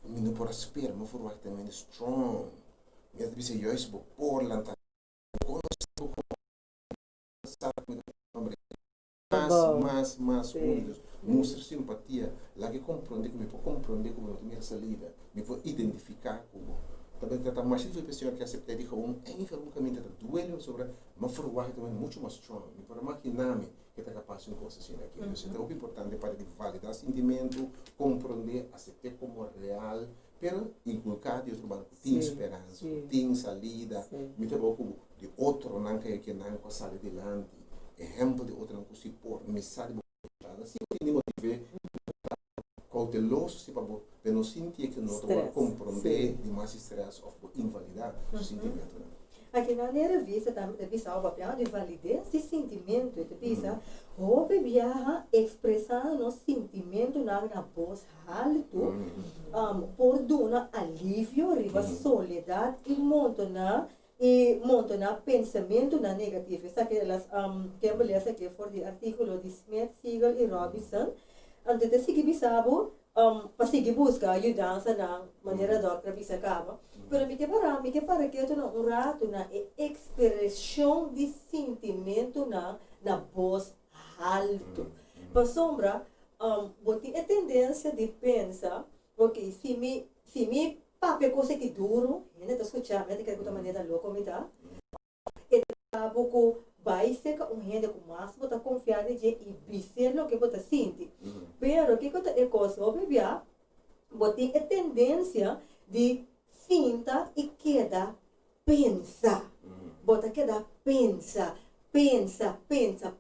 Speaker 5: não pode esperar, mas for vai também strong, eu disse, eu isso vou pôr lá mais unidos, mostrar simpatia, lá que compreender como eu compreender como eu tenho salida, me vou identificar como também trata mais de pessoa que aceitar de como um caminho da duelo sobre, mas for vai também muito mais strong, me para imaginar-me que está capaz de coisa assim aqui, então é importante para validar sentimento, compreender, aceitar como real, pero inculcar de outro banco tem esperança, tem salida, me tem pouco de outro não que não sair adiante, exemplo de outro não se por mensagem assim eu me motivei cauteloso se para não sentir que não estou compreender de mais estresse ou invalidar o sentimento.
Speaker 2: Aqui na revista também o papel de validez de sentimento, de visa, o viaja expressando sentimento na voz alto, por dar alívio, riba soledade e monta pensamento na negativo. Essa que elas que aqui for de artículo de Smith, Siegel e Robinson, antes de seguir bisabo, para seguir buscar ajudança na maneira da outra bisa acaba. Pero me que para que eu não rato na expressão de sentimento na voz alto. Para sombra, vou ter a tendência de pensar, ok, se me pape coisa que duro, ainda tá escutando, ainda quer que maneira louca me dá. E acabo com vai ser um gente com mais botar confiar de e dizer o que botar sente. Pero que é coisa obvia, vou ter a tendência de sinta e queda pensa. Bota queda pensa,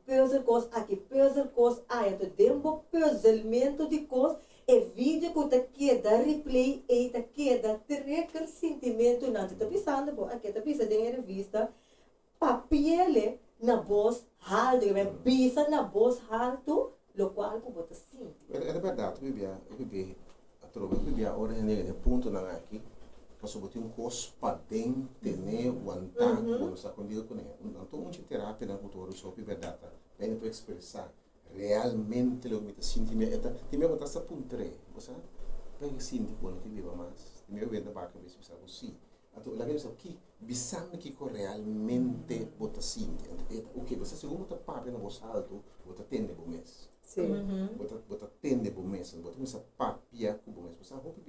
Speaker 2: puzzle coisa aqui, puzzle coisa aí, do tempo puzzlemento de coisa, e vídeo que tá queda replay e tá queda trecar sentimento não tá pensando, bom, aqui tá pensando em revista, papel na voz alta, bisa na voz alto, lo qual que bota sim.
Speaker 5: É verdade, eu agora é ponto na aqui. Posso botar coisa para dentro, né, aguentar, quando está com ele, então uma terapia na cultura só é verdade, bem para expressar realmente o que me sentimento, tem me botar essa pontre, você pega sentir quando que viva mais, tem me ver da barca ver se você consegue, então lá que que bisame que realmente bota sentir, o que você segundo botar papo na voz alto, bota tende bom mês. Bota tende bom mês, bota essa papia com bom mês, você não pode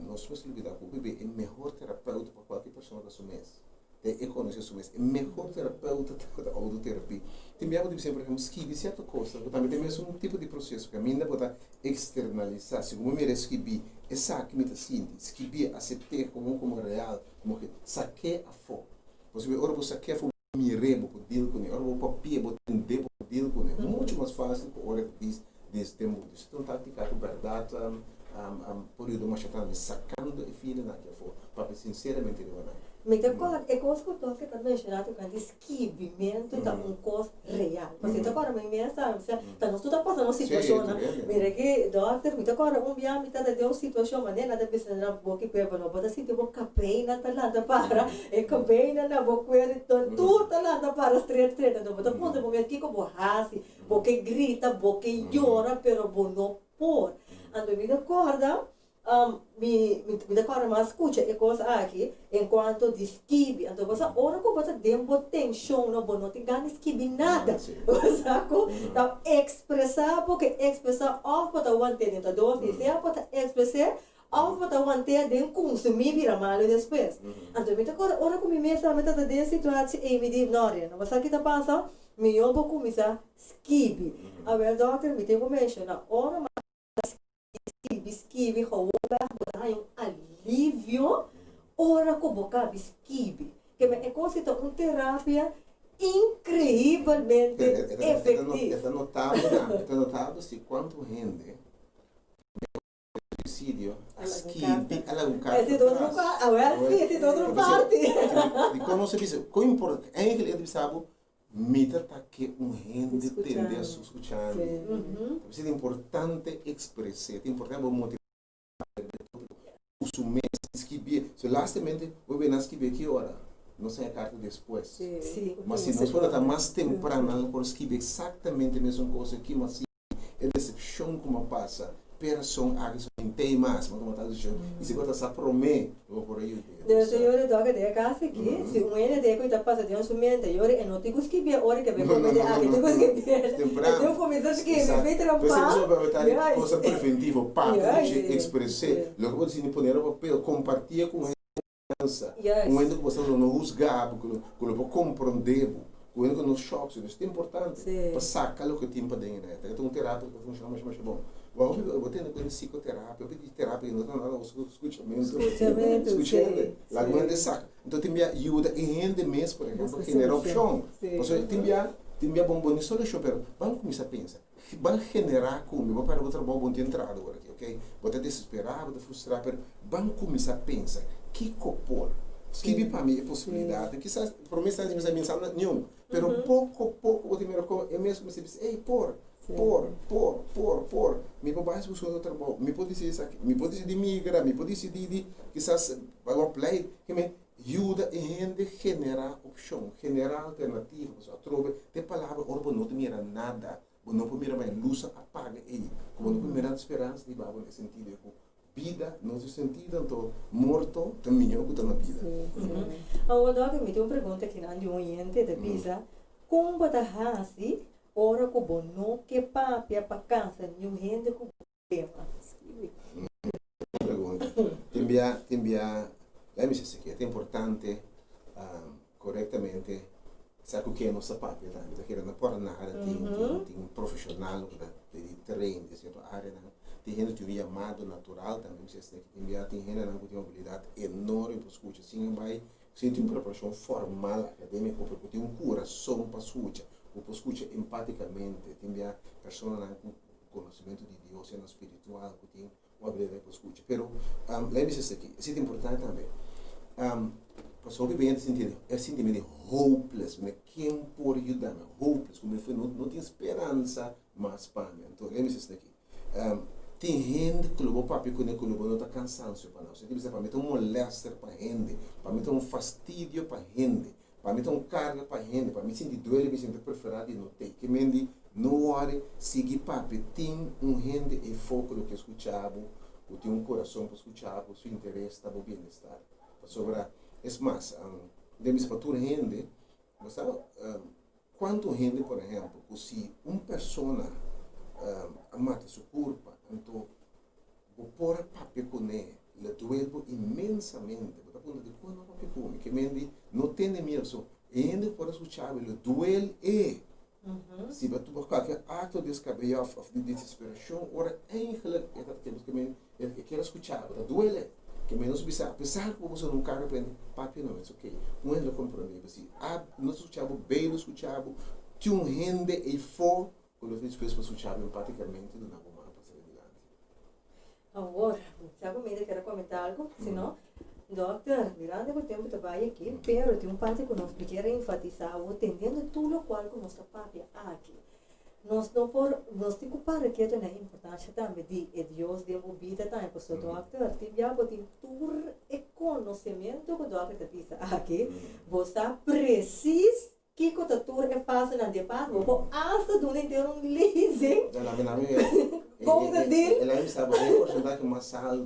Speaker 5: nós temos que lidar com o bebê, é melhor terapeuta para qualquer pessoa da sua mês. É conhecer sua mês, é melhor terapeuta da autoterapia. Tem me de sempre que escrever certa coisa, também tem mesmo um tipo de processo que a minha pode externalizar, se como merece escrever, essa que me está sentindo, escrever, aceitar como real, como que saquei a fogo. Você ora você saquei a fogo, me rebo por deal com ele, ora o papel, vou entender por deal com ele, muito mais fácil por hora que diz desse tempo. Então tá de cara verdade. Por isso, nós estamos sacando e filho na que for, para sinceramente
Speaker 2: Me te acorda, é coisa que eu estou mencionando que o esquivimento é uma coisa real. Você te acorda, mas me sabe, tá nós tudo passando uma situação, mira que doctor, me te acorda dia me tá de uma situação, mas nada precisa na boca que pega, não pode se ter uma capeina tá lá para, é capeina na boca tudo tá lá para straight, não pode ponto momento que como hasi, boca grita, boca llora, pero não por. Ando me acorda me decora mais escuta e coisa aqui enquanto de esquive então você ora que você tempo tensão não tem ganas de esquive nada saco então expressar porque expressar of para o ante então dois e se para expressar of para o ante de consumir vira mal depois então me decora ora que me mesa me tá de situação e me diz não não você que tá passando me eu vou começar esquive a ver doutor me tem como mencionar ora esquive hay um alívio ora com boca bisquibe que é considerado uma terapia incrivelmente efetiva.
Speaker 5: Está notado se quanto rende suicídio esquive ela um cara
Speaker 2: esse outro parte
Speaker 5: de como se diz com importante é que ele sabe mita tá que rende tende a escutar é importante expressar é importante motivar o mês esquive so lastamente o bem esquive que hora não sei a carta depois
Speaker 2: sim
Speaker 5: mas se nós for mais temprano por esquive exatamente a mesma coisa que mas é decepção como passa person agis tem mais como tá dizendo e se você sabe prometer vou por aí
Speaker 2: Deus senhor toca de casa aqui se um ele de coisa passa de um sumente eu não tenho que ver hora que vem comer aqui tenho que ver eu começo que me fez trampar
Speaker 5: você vai estar coisa preventiva para expressar logo você não poder papel compartilhar com a criança quando você não usar quando você compreender quando nos choques isso é importante para sacar o que tem para dentro então terapia que funciona mais bom eu tenho que psicoterapia, eu pedi terapia, não nada, escutamento, lá quando saca. Então tem ajuda e rende mesmo, por exemplo, que era opção. Você tem bom solução, pero vamos começar a pensar. Vamos generar como, vou para outra boa entrada agora aqui, ok? Vou te desesperar, vou te frustrar, pero vamos começar a pensar que copor. Que para mim é possibilidade, quizás promessa de me pensar nenhum, pero pouco o primeiro é mesmo que você diz, ei, por me pode mais buscar outro trabalho me pode dizer isso aqui me pode dizer de migra me pode dizer de quizás vai apply que me ajuda e rende generar opção generar alternativa você trova de palavra ora não te mira nada não pode mirar mais luz apaga aí como não pode mirar esperança de babo nesse sentido vida no sentido então morto também eu estou na vida
Speaker 2: agora me tem uma pergunta aqui na de um ente de pisa como botar assim ora com bono que papia para casa nenhum rende com problema
Speaker 5: pergunta timbia lembra se que é importante corretamente sabe o que é nossa papia tá porque não pode nada tem um profissional de treino de certa área tem gente que é amado natural também se que timbia tem gente que tem uma habilidade enorme para escutar assim vai sentir uma preparação formal acadêmica porque tem um coração para escutar o escuta empaticamente, tem a pessoa com conhecimento de Deus, no espiritual, que tem uma habilidade para escutar. Pero, lembre-se isso aqui, isso é importante também. Pessoa que vem é sentimento de hopeless, mas quem pode ajudar-me? Hopeless, como eu falei, não tem esperança mais para mim. Então, lembre-se isso daqui. Tem gente que o papi quando não está cansanço para nós. Tem para mim tem um molester para gente, para mim tem um fastidio para gente. Para mim, tem carga para a gente, para mim, sentir doer, me sentir preferado e não tem. Que me não hora, seguir papi, tem rende e foco do que escutava, ou tem um coração para escutar, o seu interesse, está o bem-estar. Sobre, é mais, deve para tu rende, você sabe, quanto rende, por exemplo, se uma pessoa mata sua culpa, então, vou pôr papi com ele, le duelo imensamente, porque a ponto de quando papi come, que me não tem medo, e ainda por escutar, le duelo é, se você por qualquer ato descabellado de desesperação, ora, eigenlijk, é aquilo que me quer escutar, o duelo que me não se apesar que você não quer aprender, papi não, é ok, não é compreender, assim, não escutava bem, não escutava, tinha rende e for, quando eu depois para escutar empaticamente, não há
Speaker 2: agora, se alguém quer comentar algo, senão Doctor, mirando o tempo trabalho aqui, pero tem parte que nós queremos enfatizar, entendendo tudo o qual que nós papia aqui. Nós não por nós temos que parar que é importante também de Deus de vida também, porque o doctor tem já tem todo o conhecimento que o doctor diz aqui, você precisa que o doutor é fácil na debate, vou hasta do inteiro um leasing. Como da dele?
Speaker 5: Ela sabe, é importante que uma sala de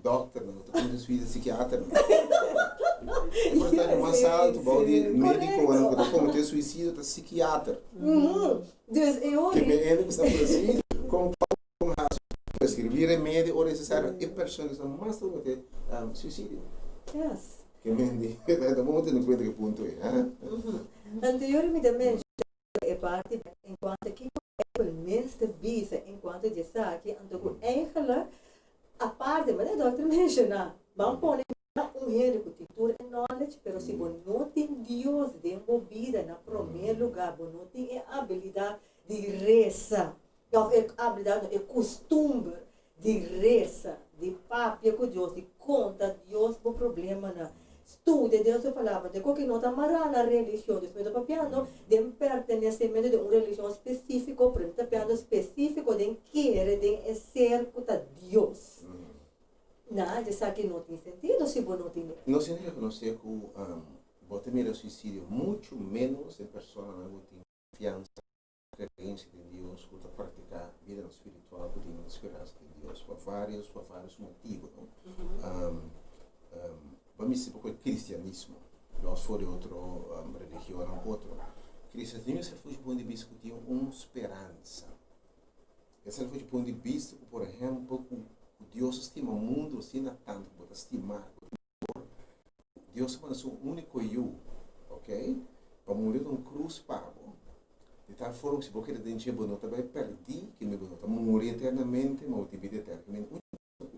Speaker 5: doctor, não, tu como de psiquiatra. É importante uma sala de médico, não, como de suicídio, de psiquiatra. Que me ainda que está assim, como escrever remédio ou necessário, e pessoas são mais do que suicídio.
Speaker 2: Yes.
Speaker 5: Que me ainda, vamos ter em conta que ponto é.
Speaker 2: Anteriormente, é parte enquanto que o meeste visa enquanto de aqui, então eigenlijk a parte, mas o doutor mencionar, vamos pôr gênero de cultura e knowledge, pero se você não tem Deus de movida na primeiro lugar, você não tem a habilidade de reza, a habilidade, o costume de reza, de papo com Deus, de conta Deus o problema na estude de sua palavra, de qualquer nota amarrar na religião, desde o papiano, de pertencimento de uma religião específica, por exemplo, papiano específico, de querer, de ser com Deus. Nada, isso aqui não tem sentido se você não tem.
Speaker 5: Não se reconhecer que você mira o suicídio, muito menos em pessoas que não têm confiança, crença em Deus, que praticar a vida espiritual, que tem esperança em Deus, por vários motivos. Vamos dizer, porque o cristianismo, nós fora outra religião, outro. O cristianismo se foi de ponto de vista que tinha uma esperança. Esse foi de ponto de vista que, por exemplo, Deus estima o mundo assim tanto, pode estimar. Deus mandou seu único eu, ok? Para morrer num cruz pago. De tal forma que se você tem tempo, não vai perder, que não vai morrer eternamente, mas vai viver eternamente.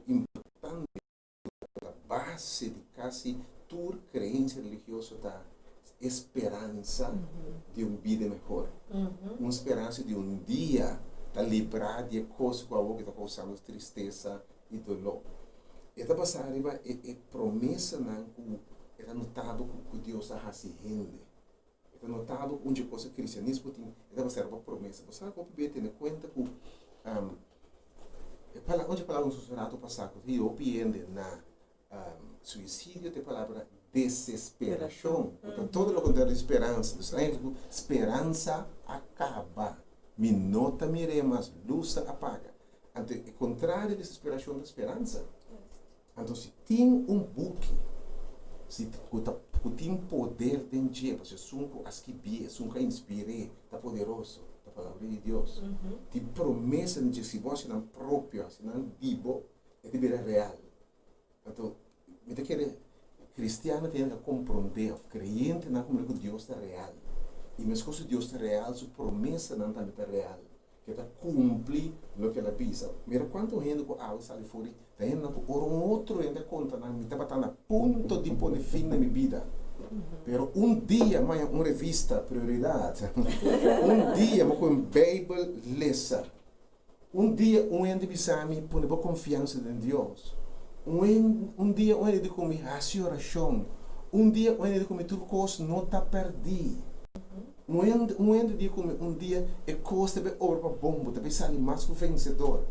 Speaker 5: Importante a base de quase toda crença religiosa da esperança de uma vida melhor. Uma esperança de um dia da livrar de coisas que está causando tristeza e dolor. Esta passagem é promessa que é notado que Deus está se rende. É notado onde o cristianismo tem, esta passagem é uma promessa. Você não pode ter em conta que onde a palavra sussurrado passado, eu opinião na suicídio tem a palavra desesperação. Então, todo o contrário de esperança. Esperança acaba. Minota miremas, luz apaga. Então, o contrário de desesperação da esperança. Então, se tem um buque, se tem poder dentro de você, sunco asquibie, sunco inspire, está poderoso, da palavra de Deus. Tem promessa de se você não próprio, se não vivo, é de vida real. Então, me quer cristiano tem que compreender, crente não como que Deus é real. E mesmo que Deus é real, sua promessa não também é real. Que está cumprir o que ela pisa. Mira quanto gente que a sai fora, tem gente que outro ainda conta, me está batendo a ponto de pôr fim na minha vida. Pero dia, mas uma revista prioridade. Dia, mas com Bible lesa. Dia, ainda me põe confiança em Deus. Dia, ainda com minha oração. Dia, ainda com tudo coisa não está perdido. Dia é coisa de obra bomba, também sai mais que vencedor.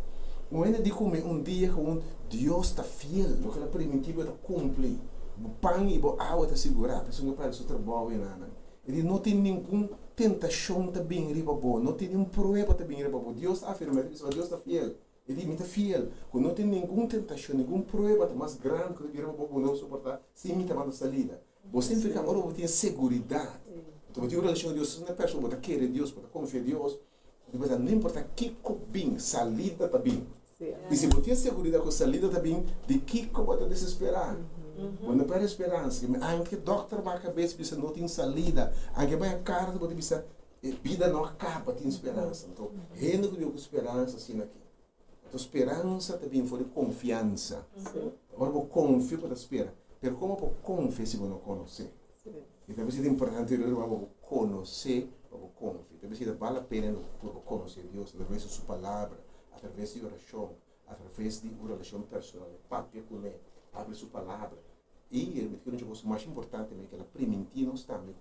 Speaker 5: Dia que Deus está fiel, o que ela primitiva está cumprir. O pão e a água está segurada, a pessoa para o trabalho e não tem nenhuma tentação também riba boa, não tem nenhuma prova também riba boa. Deus afirma, Deus está fiel. Ele está fiel, quando não tem nenhuma tentação, nenhuma prova mais grande que riba boa não suportar, sim, está mandando salida. Você fica agora, você tem segurança. Então, eu relação com Deus, se uma pessoa está querendo Deus, está confiando em Deus, não importa que bem, salida está bem. E se você tem segurança com salida está bem, de que pode desesperar? Quando para esperança, anche doctor vai cabeça bisa não tem salida, anche vai a cara pode bisa vida não acaba tem esperança. Então, rende com esperança assim aqui. Então, esperança também foi confiança. Agora vou confiar para esperar. Mas como vou confiar se não conhecer? Então, é importante eu conhecer, eu confiar. Então, vale a pena eu conhecer Deus através de sua palavra, através de oração, através de uma relação personal, papo com ele, abre sua palavra. E o mais importante é que ela permitir nós também,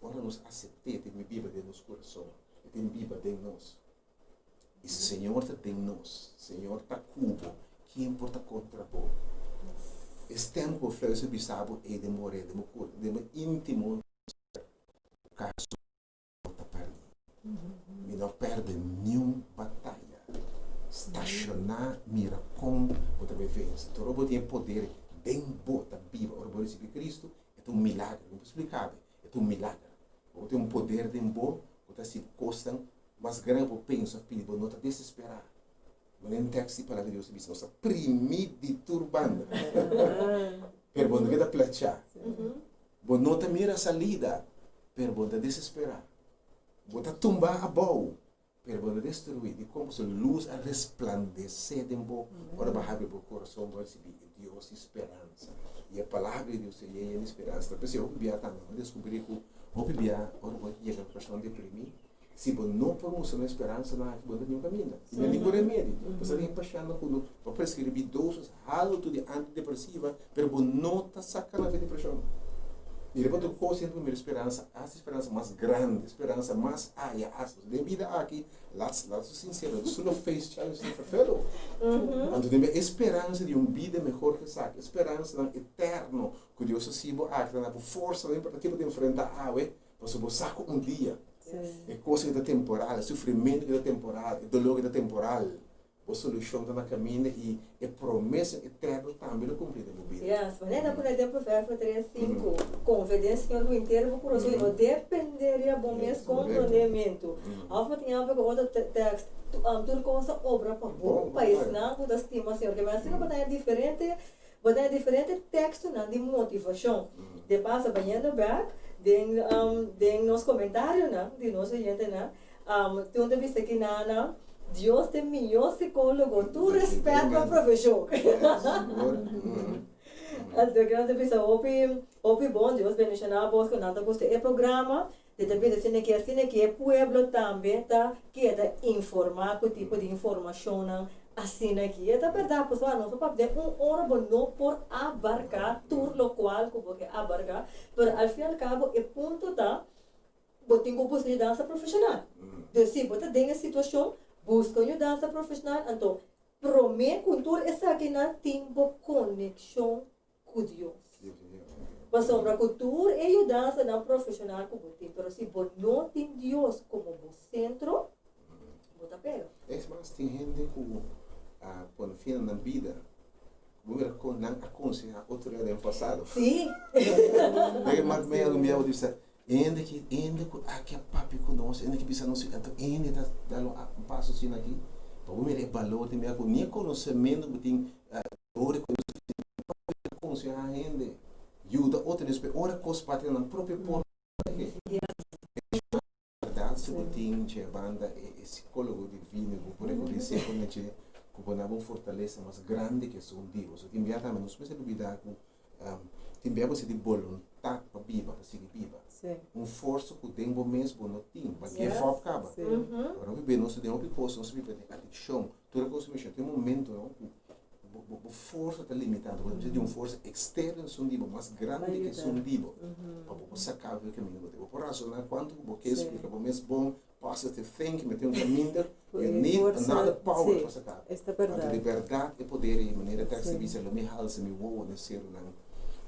Speaker 5: ora nos aceitar, tem viva dentro do nosso coração, tem viva dentro de nós. E se o Senhor está dentro de nós, o Senhor está cubo, que importa contra o esse tempo que eu falei sobre sábado é de morrer, de meu íntimo, o caso está perdido. E não perde nenhuma batalha. Estacionar, mira com, ou também vence. Então, eu tenho poder bem bota viva. Ora, por isso que Cristo é um milagre, não explicável, é um milagre. Eu tenho um poder de bom, que se costam, mas grande eu penso, filho, não está desesperado. Não texto para Deus, nós está primido de turbanda. Per bom que da plachar. Bom não te mira a salida, per bom da desesperar. Bom tá tumbar a boa, per bom da destruir. E como se a luz a resplandecer de bom, ora vai abrir o coração, vai se Deus esperança. E a palavra de Deus é a esperança. Porque se eu via também, eu descobri que eu via, ora vou ir a questão de deprimir. Se você não promoção a esperança, não vai ter nenhum caminho. Se não tem remédio. Você tem paixão quando eu prescrevi doses alto de antidepressiva, mas você não está sacando a depressão. E depois eu consigo ter esperança, a esperança mais grande, esperança mais área, de vida aqui, lá sincero, isso não fez challenge de perfeito. Então tem esperança de uma vida melhor que sabe, esperança de eterno, que Deus se aqui na força para aquilo de enfrentar a água, você vai sacar um dia. É coisa que é temporal, é sofrimento que é temporal, é dolor que é temporal. A solução está na caminho e é promessa eterna também não cumprida no vida.
Speaker 2: Yes, mas ainda por exemplo, verso 3:5, confidência no inteiro, por isso não dependeria do meu comprometimento. Alfa tinha a ver com outro texto, tudo coisa obra para bom país, não por estima, senhor, que mas assim não é diferente, texto não de motivação. De passa banhando back den nos comentários, né, de nossa gente, né, tem uma vista aqui na Deus tem melhor psicólogo, tu respeita o professor. Então, grande vista, opi bom, Deus bendiga a voz que nada custa é programa, de também assim que é pueblo também tá que é informar que tipo de informação assim aqui é verdade pessoal não só para ter hora não por abarcar tudo lo qual como que abarcar, mas ao fim e ao cabo é ponto tá botar com possibilidade de dança profissional. Então se botar dentro da situação busca uma dança profissional, então promete cultura essa aqui não tem conexão com Deus. Mas sobre a cultura e a dança não profissional como tem, mas se você não tem Deus como o centro, bota pega.
Speaker 5: É mais tem gente que quando fina na vida, não aconselha outro dia no passado.
Speaker 2: Sim.
Speaker 5: Mas meio meu disse, ainda que aqui é papi conosco, ainda que precisa não se cantar, ainda dá um passo assim aqui. Para o meu valor tem meu conhecimento que tem hora que aconselha a gente, ajuda outra vez, ora coisa para ter na própria porta. Verdade, se você tem a banda é psicólogo divino, por exemplo, dizer quando que uma fortaleza mais grande que são Deus. Tem que também não se precisa duvidar que tem que ter vontade para viver, para seguir viva. Força que tem bom mesmo não tem, mas que foco acaba. Agora o bebê não se tem uma coisa, não se vive de adicção. Toda coisa mexe, tem momento não a força está limitada, você precisa de uma força externa que são Deus, mais grande que são Deus. Para sacar o caminho. Por razonar quanto você explica, bom mesmo bom, positive thinking, meter um caminho, you need another power para sacar.
Speaker 4: Esta verdade.
Speaker 5: A liberdade e poder e maneira que se visa, me halsa, me voa, me ser não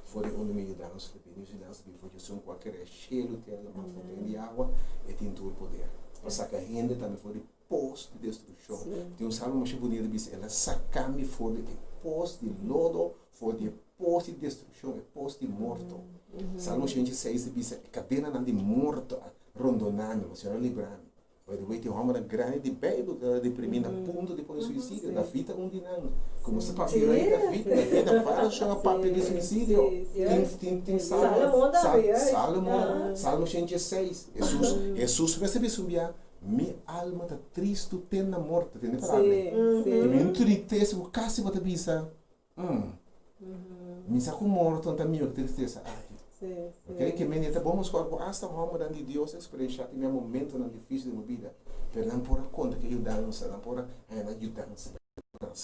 Speaker 5: fora onde me dança, de dança, de projeção qualquer gelo, terra, uma fonte de água, e tem todo o poder. Para sacar renda também fora de posto de destruição. Tem um salmo mais bonito, diz, ela sacar-me fora de posto de lodo, fora de posto de destruição, e posto de morto. Salmo 106 diz, cadena de morto, rondonando, mas ela livrar-me. By the way, tem uma homem grande de bebo, que ela deprimindo a ponto de pôr suicídio, da fita dinâmico. Como se papel aí da fita para chamar papel de suicídio. Tem Salmo 106. Jesus recebe subir, minha alma está triste, tem na morte, tem na palavra. E me entristece, eu quase vou te avisar. Me saco morto, não minha tristeza. Ok? Que me está bom, mas quando hasta uma de Deus experiência tem um momento na difícil da vida, para não pôr conta que eu dança, não pôr a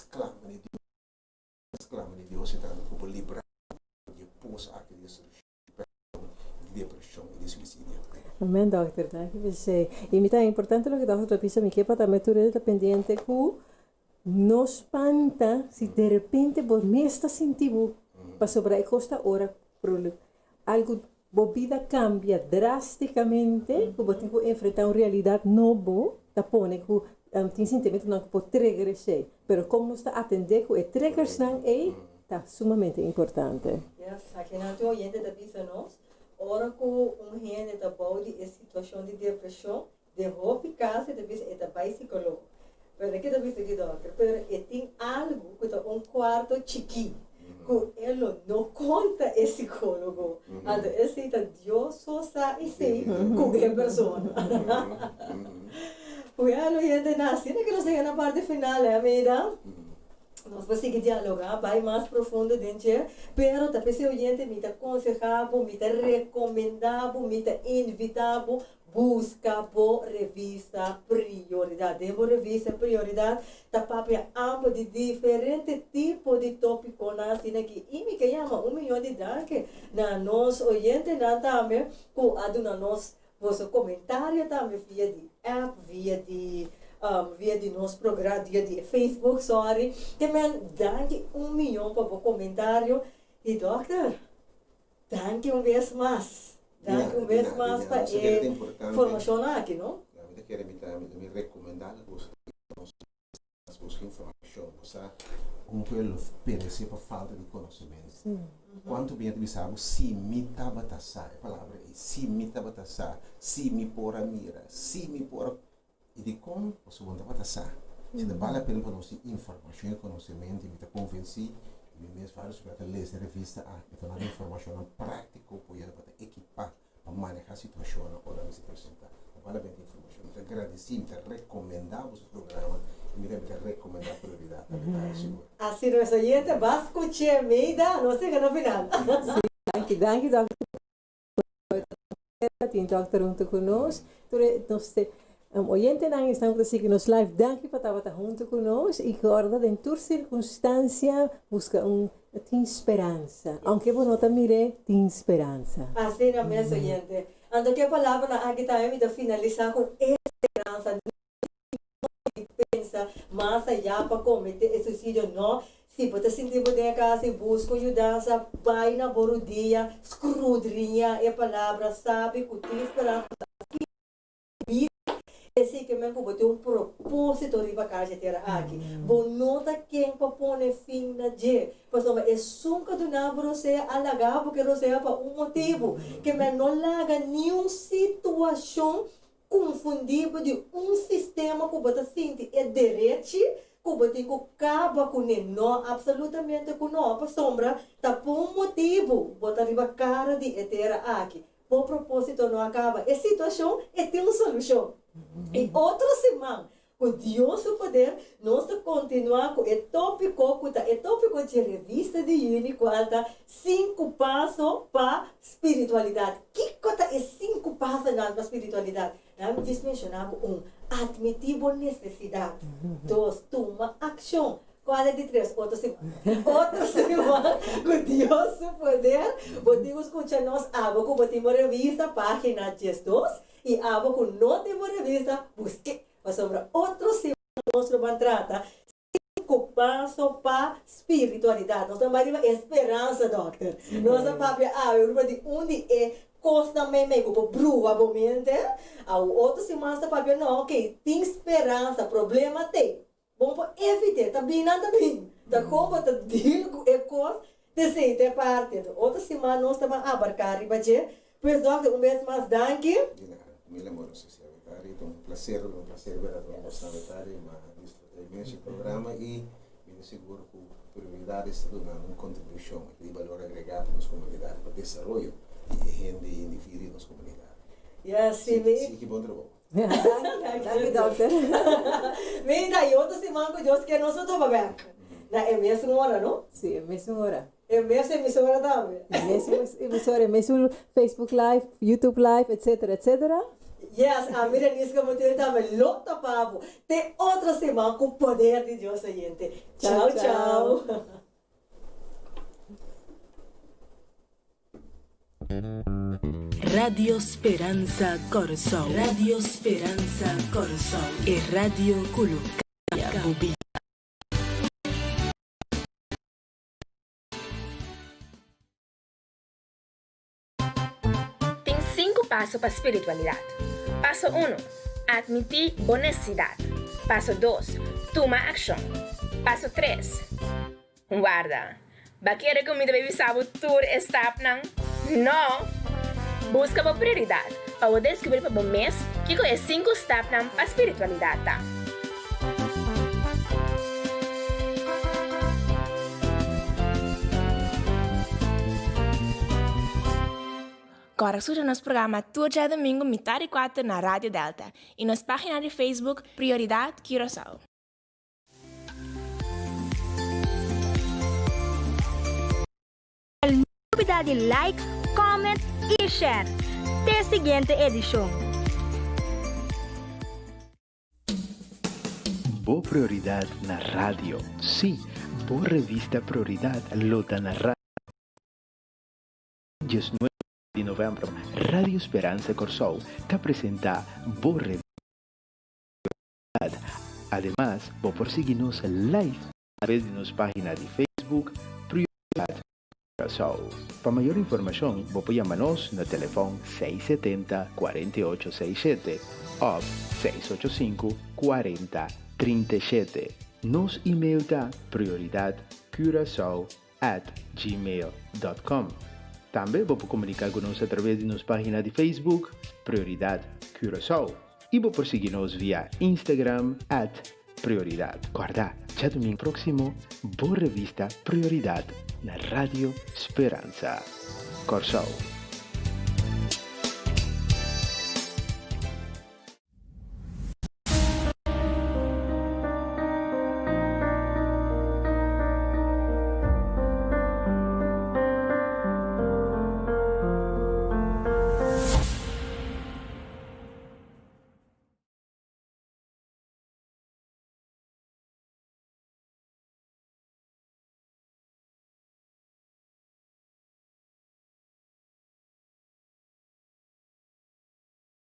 Speaker 5: clama de Deus, se está no livrar, propôs aqui de depressão e de suicídio.
Speaker 4: Amém, doctor. Danke você. E me é importante o que o doctor disse, me que para também tu está pendiente que não espanta se de repente você está sentindo para sobre a costa hora algo a vida cambia drasticamente, que você tem que enfrentar uma realidade nova, tá pone que tem sentimento não que pode trigger, mas como não está atender que o triggers não é tá sumamente importante.
Speaker 2: Yes, aqui não tem oyente da bisa nós. Ora que gente da body é situação de depressão, de roupa casa da bisa é da psicólogo. Mas aqui da bisa aqui doutor, mas tem algo que tá quarto chiquinho. Que ele não conta esse psicólogo. Ando esse tá Deus só sabe sei com que pessoa. O elo gente nasce, né que nós chegamos na parte final, é amiga. Nós vamos seguir dialogar, vai mais profundo dentro, pero também se o gente me aconselhava, me recomendava, me invitava, busca boa revista prioridade. Devo revista prioridade, tá papel amplo de diferentes tipos de tópicos na cena que me que chama 1 milhão de dólares na nós oyente na também, com a dona nós vosso comentário também via de app, via de nosso programa, via de Facebook, sorry. Também danke 1 milhão para o comentário. E doutor, danke vez mais. Danke vez mais para a informação aqui, não?
Speaker 5: Eu quero me recomendar que você busque informação, você como ele perece para falta de conhecimento. Quanto bem tu sabe, se me tabatassar, a palavra é se me tabatassar, se me pôr a mira, se me pôr e de como você vai tabatassar. Se não vale a pena para nós informação e conhecimento, me convencer, e mesmo vários para ler essa revista, então a informação prática para equipar, para manejar a situação ou para se apresentar. Vale a pena a informação. Te agradeci, te recomendava o programa e me recomendar a prioridade.
Speaker 2: Assim, nós oyentes, vai escutar a meida, nós chegamos no final.
Speaker 4: Danke, doctor. Tem doctor junto conosco. Nós oyente não estão conseguindo nos live. Danke por estar junto conosco e que agora em toda circunstância busca tem esperança. Aunque você não mire, tem esperança.
Speaker 2: Assim é mesmo, oyente. Ando que a palavra aqui também me finalizar com esperança. Não pensa mais allá para cometer suicídio, não. Se você sentir bem em casa, busca ajuda, vai na borodia, escrudrinha a palavra, sabe que tem esperança. Esse que mesmo botou um propósito de casa ter aqui. Bom nota quem para pôr fim na dia. Pessoal, é sunca do nabo você alagar porque você é para motivo que me não larga nenhuma situação confundível de sistema que você sente é direito que você tem que acabar com ele, não absolutamente com não, para sombra, tá por motivo, botar arriba cara de etera aqui. Por propósito não acaba. A situação é ter uma solução. E outra semana, com Deus o poder, nós continuar com o tópico de revista de Uni, quarta, 5 passos para espiritualidade. Que coisa é 5 passos para espiritualidade? Nós mencionamos admitir a necessidade. 2, toma ação. 43, outra semana, com Deus o poder, podemos escutar nós, com a revista, página 12, e com não temos revista, busque, mas sobre outra semana, nós vamos tratar 5 passos para espiritualidade. Nós estamos a esperança, doutor. Nós estamos a de onde é constantemente como provavelmente, a outra semana está para não, ok, tem esperança, problema tem. Bom para evitar, tá bem nada bem. Tá como tá deal com a coisa, de parte. Outra semana nós estamos a abarcar e bater. Pois, doctor, vez mais, danke.
Speaker 5: Me lembro, secretário, então, um prazer ver a nossa secretária, nesse programa e me seguro que a prioridade está dando uma contribuição de valor agregado nas comunidades para o desenvolvimento de gente e indivíduos nas comunidades. Sim, que bom trabalho.
Speaker 4: Danke, doctor.
Speaker 2: Vem daí, outra semana que Deus quer nós estamos back. É mesmo hora, não?
Speaker 4: Sim, é mesmo hora.
Speaker 2: É mesmo emissora também.
Speaker 4: Mesmo emissora, mesmo Facebook Live, YouTube Live, etc.
Speaker 2: Yes, a mira nisso que eu tenho também lota papo. Tem outra semana com o poder de Deus, gente. Tchau, tchau.
Speaker 3: Radio Speranza Corsol. Radio Speranza Corsol. E Radio Culucambia Bubi.
Speaker 1: Tem 5 pasos para espiritualidad. Paso 1. Admitir bonanidad. Paso 2. Toma acción. Paso 3. Guarda. ¿Va querer que mi baby sabe tour stop nang? No. Busca por prioridad. Para descobrir para o mês que é 5 steps nang para espiritualidad. Tá? Agora surge nosso programa todo dia domingo, metade e 4 na Rádio Delta e nossa página de Facebook Prioridade Curaçao.
Speaker 6: Olvidar de like, comment e share. Até a seguinte edição.
Speaker 7: Boa prioridade na rádio. Sim, boa revista Prioridade lota na rádio. 19 de novembro, Rádio Esperança Corsol te apresenta boa revista Prioridade. Además, vou prosseguir-nos live através de nossa página de Facebook Prioridade Corsol. Para maior informação, vou chamar-nos no telefone 670-4867 ou 685-4037. Nos e-mail da prioridadecuraçao@gmail.com. Também vou comunicar conosco através de nossa página de Facebook Prioridade Curaçao e vou prosseguir-nos via Instagram @prioridade. Guarda, já domingo próximo, boa revista Prioridade na Rádio Esperança Corsol.